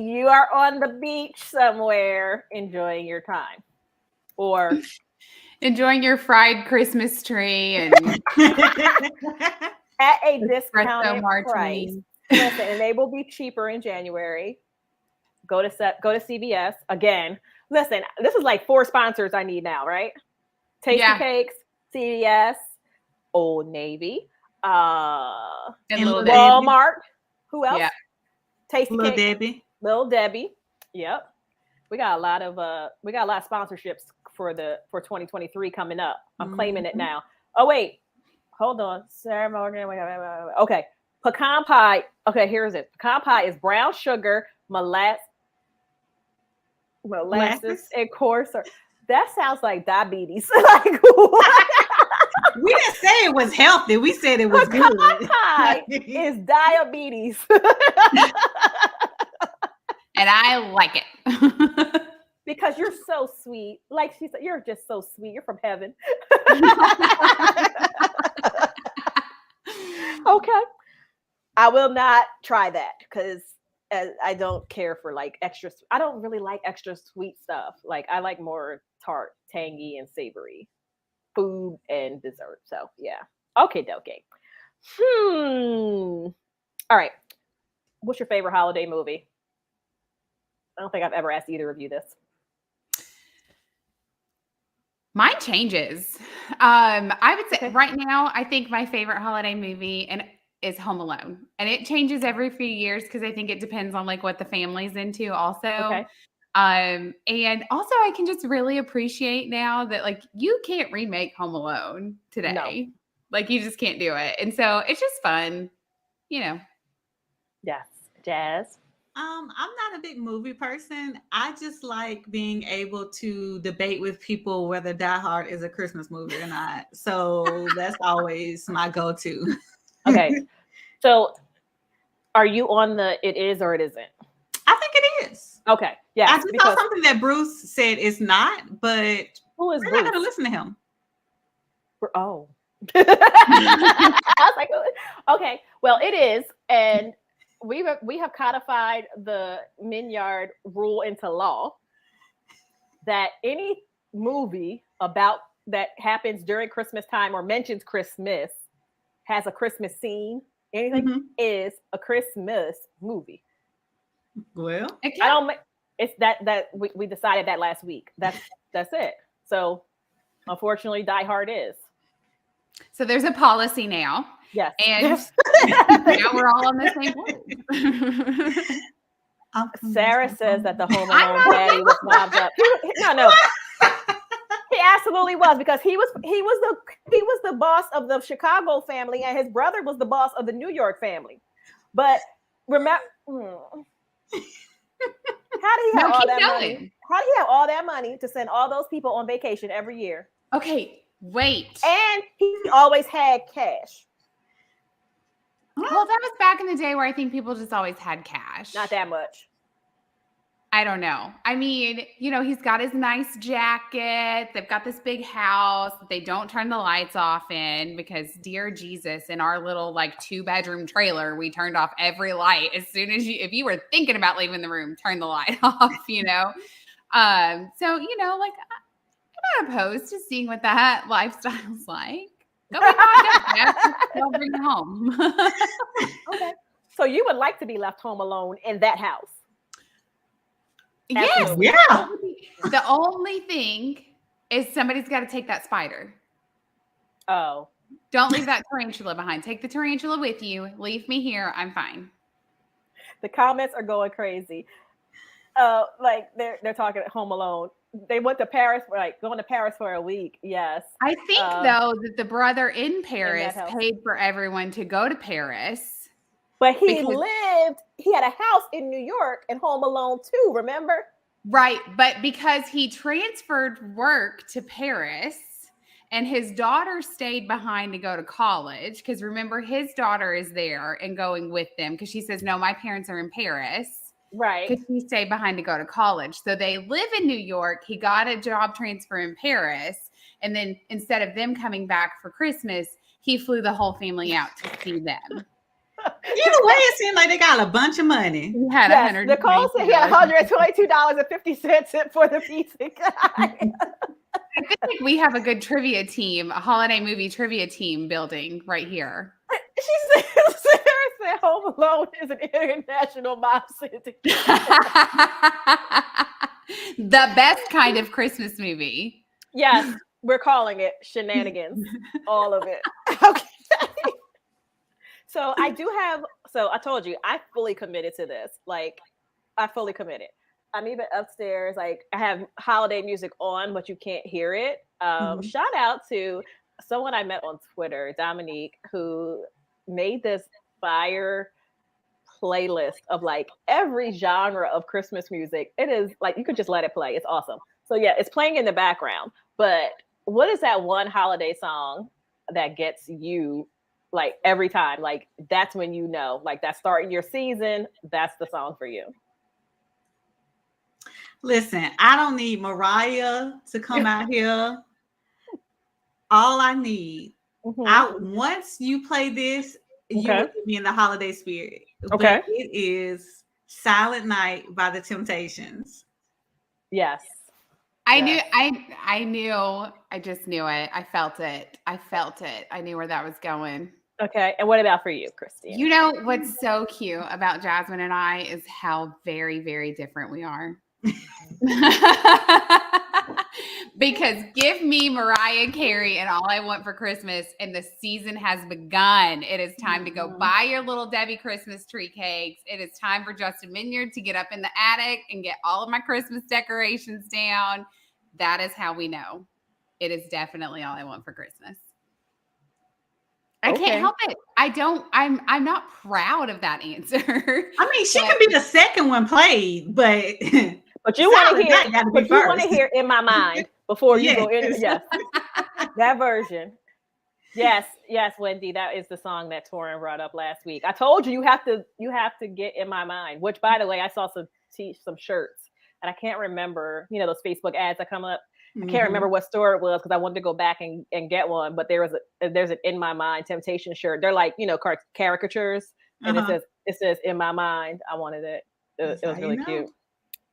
you are on the beach somewhere enjoying your time. Or enjoying your fried Christmas tree and at a discounted price. Listen, and they will be cheaper in January. Go to CVS again. Listen, this is like 4 sponsors I need now, right? Tasty Cakes, CVS, Old Navy, and Walmart. Debbie. Who else? Yeah. Tasty Little Cakes, Debbie. Little Debbie. Yep. We got a lot of sponsorships for 2023 coming up. I'm claiming it now. Oh wait, hold on. Sarah Morgan. Okay, pecan pie. Okay, here's it. Pecan pie is brown sugar, molasses, and coarse. That sounds like diabetes. Like what? We didn't say it was healthy. We said it was pecan good. Pie is diabetes. And I like it. Because you're so sweet. Like she said, you're just so sweet. You're from heaven. Okay. I will not try that because I don't care for like extra. I don't really like extra sweet stuff. Like I like more tart, tangy, and savory food and dessert. So yeah. Okay, dokie. All right. What's your favorite holiday movie? I don't think I've ever asked either of you this. Mine changes. I would say right now, I think my favorite holiday movie is Home Alone, and it changes every few years because I think it depends on like what the family's into also. Okay. And also I can just really appreciate now that like you can't remake Home Alone today. No. Like you just can't do it. And so it's just fun, Yes. Jazz. I'm not a big movie person. I just like being able to debate with people whether Die Hard is a Christmas movie or not. So that's always my go-to. Okay. So are you on the it is or it isn't? I think it is. Okay. Yeah. I just saw something that Bruce said it's not, but who is we're Bruce? not going to listen to him. Oh. I was like, okay. Well, it is. And we have codified the Minyard rule into law that any movie about that happens during Christmas time or mentions Christmas has a Christmas scene Anything is a Christmas movie. Well, Okay. I don't. It's that we decided that last week. That's it. So, unfortunately, Die Hard is. So there's a policy now. Yes. And now we're all on the same page. Sarah says that the Home Alone daddy was wound up. No. He absolutely was, because he was the boss of the Chicago family, and his brother was the boss of the New York family. But remember, how did he have all that money? How did he have all that money to send all those people on vacation every year? Okay, wait. And he always had cash. Well, that was back in the day where I think people just always had cash. Not that much. I don't know. I mean, he's got his nice jacket. They've got this big house. They don't turn the lights off in because, dear Jesus, in our little 2-bedroom trailer, we turned off every light as soon as if you were thinking about leaving the room, turn the light off, So, I'm not opposed to seeing what that lifestyle's like. Go bring it home. Okay. So you would like to be left home alone in that house? Yes. Absolutely. Yeah. The only thing is somebody's got to take that spider. Oh. Don't leave that tarantula behind. Take the tarantula with you. Leave me here. I'm fine. The comments are going crazy. They're talking at Home Alone. They went to Paris going to Paris for a week. Yes. I think though that the brother in Paris paid for everyone to go to Paris. But he had a house in New York and Home Alone too, remember? Right. But because he transferred work to Paris and his daughter stayed behind to go to college, because remember, his daughter is there and going with them because she says, no, my parents are in Paris. Right. Because he stayed behind to go to college. So they live in New York. He got a job transfer in Paris. And then instead of them coming back for Christmas, he flew the whole family out to see them. Either way, it seemed like they got a bunch of money. He had Nicole said he had $122.50 for the pizza guy. I feel like we have a good trivia team, a holiday movie trivia team building right here. Sarah said Home Alone is an international mob syndicate. The best kind of Christmas movie. Yes, we're calling it shenanigans. All of it. Okay. So I told you, I fully committed to this. I fully committed. I'm even upstairs. I have holiday music on, but you can't hear it. Shout out to someone I met on Twitter, Dominique, who made this fire playlist of every genre of Christmas music. It is you could just let it play. It's awesome. So yeah, it's playing in the background. But what is that one holiday song that gets you every time? That's when that's starting your season. That's the song for you. Listen, I don't need Mariah to come out here. All I need, once you play this, you will be in the holiday spirit. Okay. But it is Silent Night by the Temptations. Yes. I knew. I just knew it. I felt it. I knew where that was going. Okay. And what about for you, Kristina? What's so cute about Jazmine and I is how very, very different we are. Because give me Mariah Carey and All I Want for Christmas, and the season has begun. It is time to go buy your little Debbie Christmas tree cakes. It is time for Justin Minyard to get up in the attic and get all of my Christmas decorations down. That is how we know. It is definitely All I Want for Christmas. I can't help it. I'm not proud of that answer. I mean, she could be the second one played, but you want to hear In My Mind before you go in. Yes. That version. Yes, Wendy, that is the song that Torin brought up last week. I told you have to get In My Mind, which, by the way, I saw some shirts, and I can't remember, those Facebook ads that come up. I can't remember what store it was because I wanted to go back and get one, but there's an In My Mind Temptation shirt. They're caricatures, and it says In My Mind. I wanted it. It was really cute,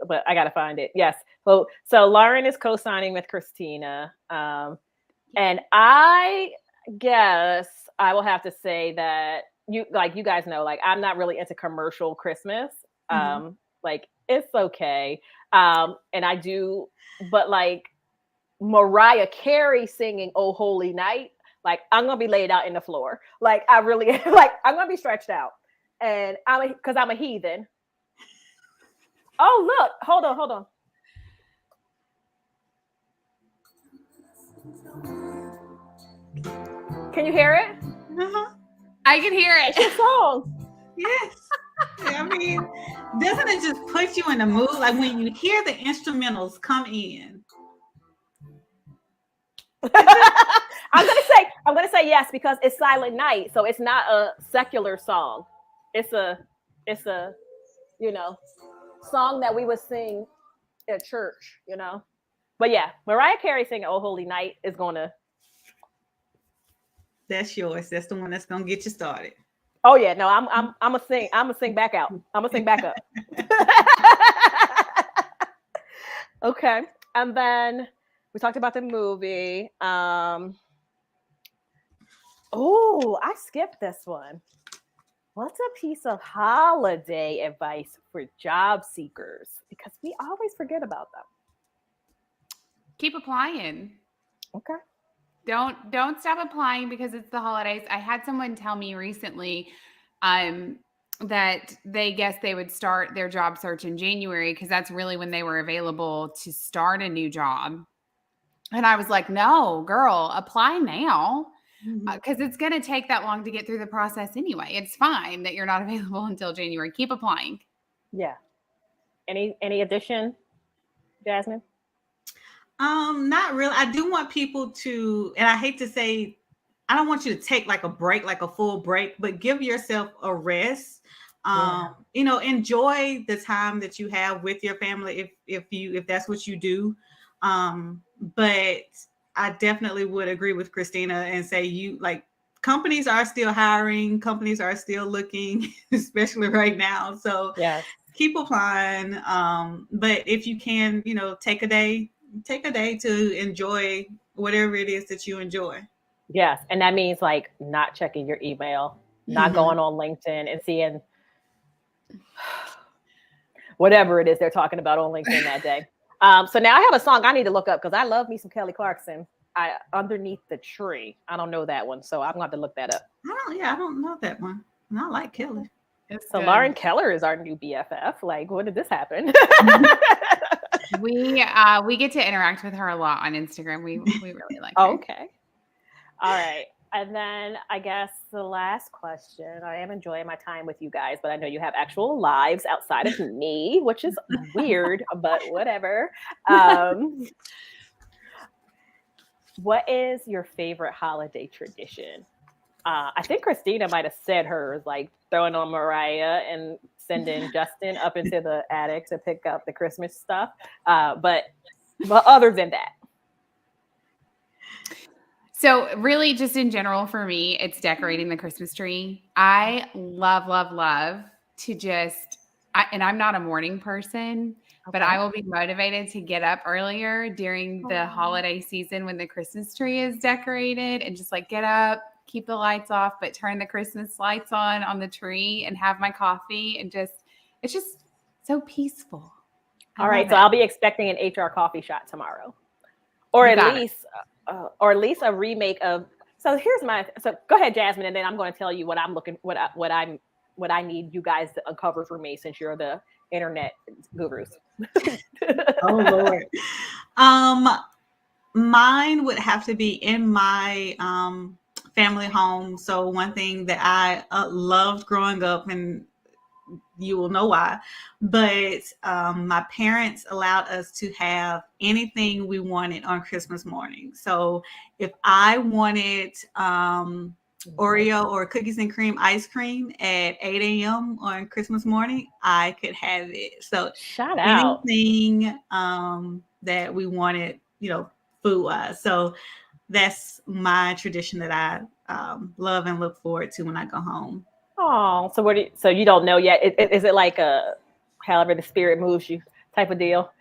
but I gotta find it. Yes. So Lauren is co-signing with Kristina, and I guess I will have to say that you guys know, like I'm not really into commercial Christmas. Like it's okay. And I do, but like Mariah Carey singing "Oh Holy Night," like I'm gonna be laid out in the floor. Like I really like I'm gonna be stretched out, and because I'm a heathen. Oh look, hold on. Can you hear it? I can hear it. It's your song. Yes. I mean, doesn't it just put you in the mood? Like when you hear the instrumentals come in. I'm gonna say yes because it's Silent Night, so it's not a secular song. It's a song that we would sing at church, But yeah, Mariah Carey singing "Oh Holy Night" is gonna. That's yours. That's the one that's gonna get you started. Oh yeah, no, I'm gonna sing. I'm gonna sing back out. I'm gonna sing back up. Okay, and then we talked about the movie. Oh, I skipped this one. What's a piece of holiday advice for job seekers? Because we always forget about them. Keep applying. Okay. Don't stop applying because it's the holidays. I had someone tell me recently that they guessed they would start their job search in January because that's really when they were available to start a new job. And I was like, no, girl, apply now because it's going to take that long to get through the process anyway. It's fine that you're not available until January. Keep applying. Yeah. Any addition, Jazmine? Not really. I do want people to, and I hate to say, I don't want you to take like a break, like a full break, but give yourself a rest. Enjoy the time that you have with your family if that's what you do. But I definitely would agree with Kristina and say companies are still hiring, companies are still looking, especially right now. So keep applying. But if you can, take a day to enjoy whatever it is that you enjoy. Yes. And that means like not checking your email, not going on LinkedIn and seeing whatever it is they're talking about on LinkedIn that day. So now I have a song I need to look up because I love me some Kelly Clarkson. Underneath the Tree. I don't know that one, so I'm going to have to look that up. I don't know that one. And I like Kelly. So Lauren Keller is our new BFF. Like, when did this happen? We get to interact with her a lot on Instagram. We really like her. Okay. All right. And then I guess the last question, I am enjoying my time with you guys, but I know you have actual lives outside of me, which is weird, but whatever. What is your favorite holiday tradition? I think Kristina might have said hers, like throwing on Mariah and sending Justin up into the attic to pick up the Christmas stuff. But other than that. So really just in general for me, it's decorating the Christmas tree. I love to just, and I'm not a morning person, but I will be motivated to get up earlier during the holiday season when the Christmas tree is decorated and just like get up, keep the lights off, but turn the Christmas lights on the tree and have my coffee and it's just so peaceful. All right. So I'll be expecting an HR coffee shot tomorrow or at least a remake of. So go ahead, Jazmine, and then I'm going to tell you what I'm looking, what I need you guys to uncover for me since you're the internet gurus. Oh Lord. Mine would have to be in my family home. So one thing that I loved growing up, and you will know why, but my parents allowed us to have anything we wanted on Christmas morning. So if I wanted Oreo or cookies and cream ice cream at 8 a.m. on Christmas morning, I could have it. So shout out anything that we wanted, food wise. So that's my tradition that I love and look forward to when I go home. Oh, so you don't know yet? Is it like a however the spirit moves you type of deal?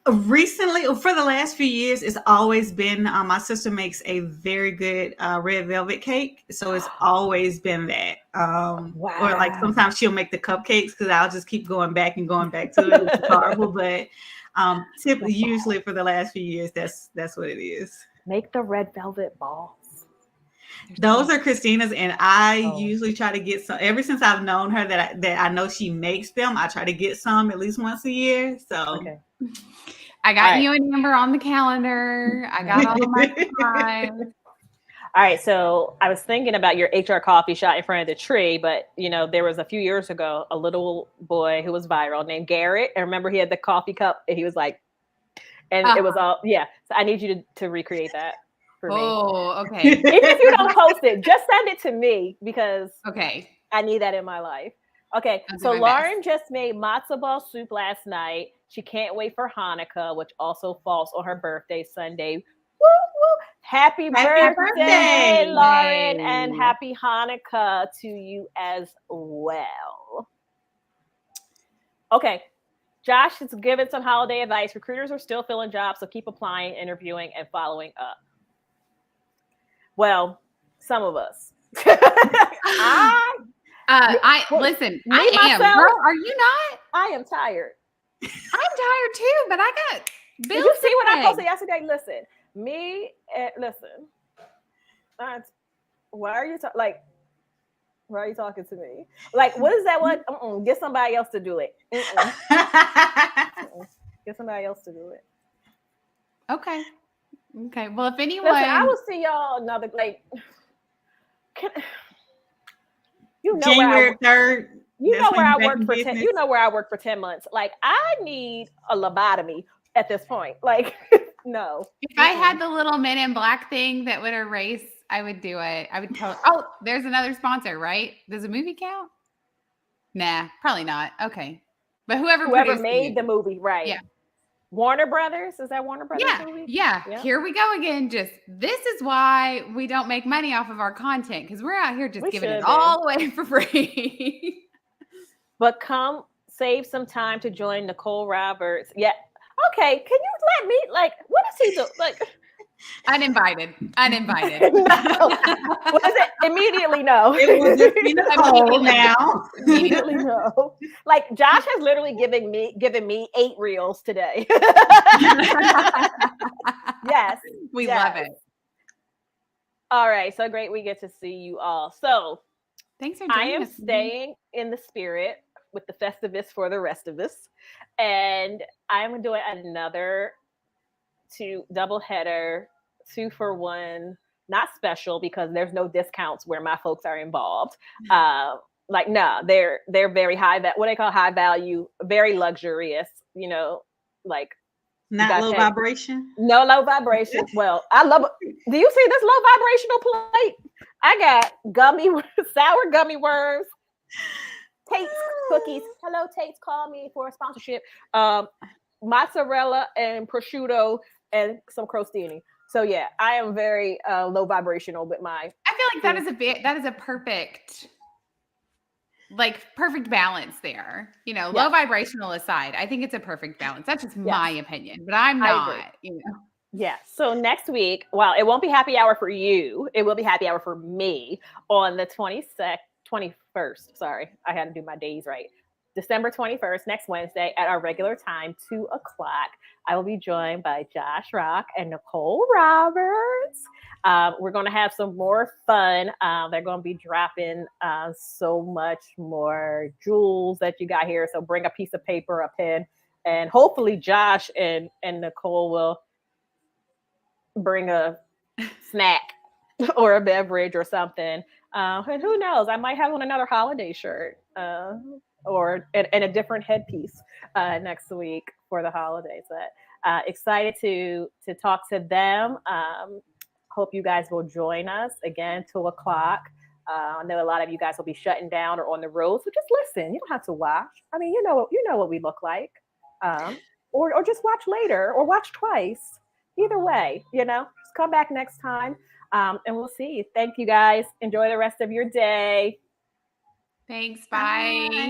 Recently, for the last few years, it's always been my sister makes a very good red velvet cake, so it's always been that. Or like Wow. sometimes she'll make the cupcakes because I'll just keep going back and going back to it, which is horrible. But usually for the last few years, that's what it is. Make the red velvet balls. Those are Kristina's, and I usually try to get some. Ever since I've known her, that I know she makes them, I try to get some at least once a year. So Okay. I got you a number on the calendar. I got all my time. All right, so I was thinking about your HR coffee shot in front of the tree, but there was a few years ago a little boy who was viral named Garrett, and remember he had the coffee cup, and he was like, and it was all So I need you to recreate that for me. Oh, okay. Even if you don't post it, just send it to me because I need that in my life. Okay, so Lauren just made matzo ball soup last night. She can't wait for Hanukkah, which also falls on her birthday Sunday. Woo, woo. Happy birthday, Lauren, and happy Hanukkah to you as well. Okay, Josh has given some holiday advice. Recruiters are still filling jobs, so keep applying, interviewing, and following up. Well, some of us. Listen. I am. Girl, are you not? I am tired. I'm tired too, but I got bills. Did you see what I posted yesterday? Listen, why are you why are you talking to me? Like, what is that one? Get somebody else to do it. Get somebody else to do it. Okay. Well, if anyone, listen, I will see y'all another January 3rd. You know where I worked for 10. You know where I worked for 10 months. Like, I need a lobotomy at this point. Like, no. If I had the little Men in Black thing that would erase, I would do it. I would tell. Oh, there's another sponsor, right? Does a movie count? Nah, probably not. Okay, but whoever made the movie, right? Yeah. Warner Brothers? Is that Warner Brothers movie? Yeah. Here we go again. This is why we don't make money off of our content, because we're out here just giving it all away for free. But come save some time to join Nicole Roberts. Yeah. Okay. Can you let me, what does he do? Uninvited. No. What is it? Immediately no. It will just be Nicole now. Immediately no. Like, Josh has literally given me 8 reels today. Yes. We love it. All right. So great. We get to see you all. So thanks for joining us. I am staying in the spirit with the Festivus for the rest of us. And I'm doing another double header, 2-for-1, not special because there's no discounts where my folks are involved. They're very high, what they call high value, very luxurious, not low vibration. No low vibration. Well, I love it. Do you see this low vibrational plate? I got sour gummy worms, Tate's cookies. Hello, Tate's, call me for a sponsorship. Mozzarella and prosciutto and some crostini. So yeah, I am very low vibrational with my. I feel like that is a perfect balance there. Low vibrational aside, I think it's a perfect balance. That's just my opinion, but I'm not. Yeah. So next week, well, it won't be happy hour for you. It will be happy hour for me on the 21st. Sorry, I had to do my days right. December 21st, next Wednesday at our regular time, 2:00. I will be joined by Josh Rock and Nicole Roberts. We're going to have some more fun. They're going to be dropping so much more jewels that you got here. So bring a piece of paper, a pen, and hopefully Josh and Nicole will bring a snack or a beverage or something. And who knows? I might have on another holiday shirt. Or and a different headpiece next week for the holidays. But excited to talk to them. Hope you guys will join us again, 2:00. I know a lot of you guys will be shutting down or on the road, so just listen. You don't have to watch. I mean, you know what we look like, or just watch later or watch twice. Either way, just come back next time, and we'll see. Thank you guys. Enjoy the rest of your day. Thanks. Bye.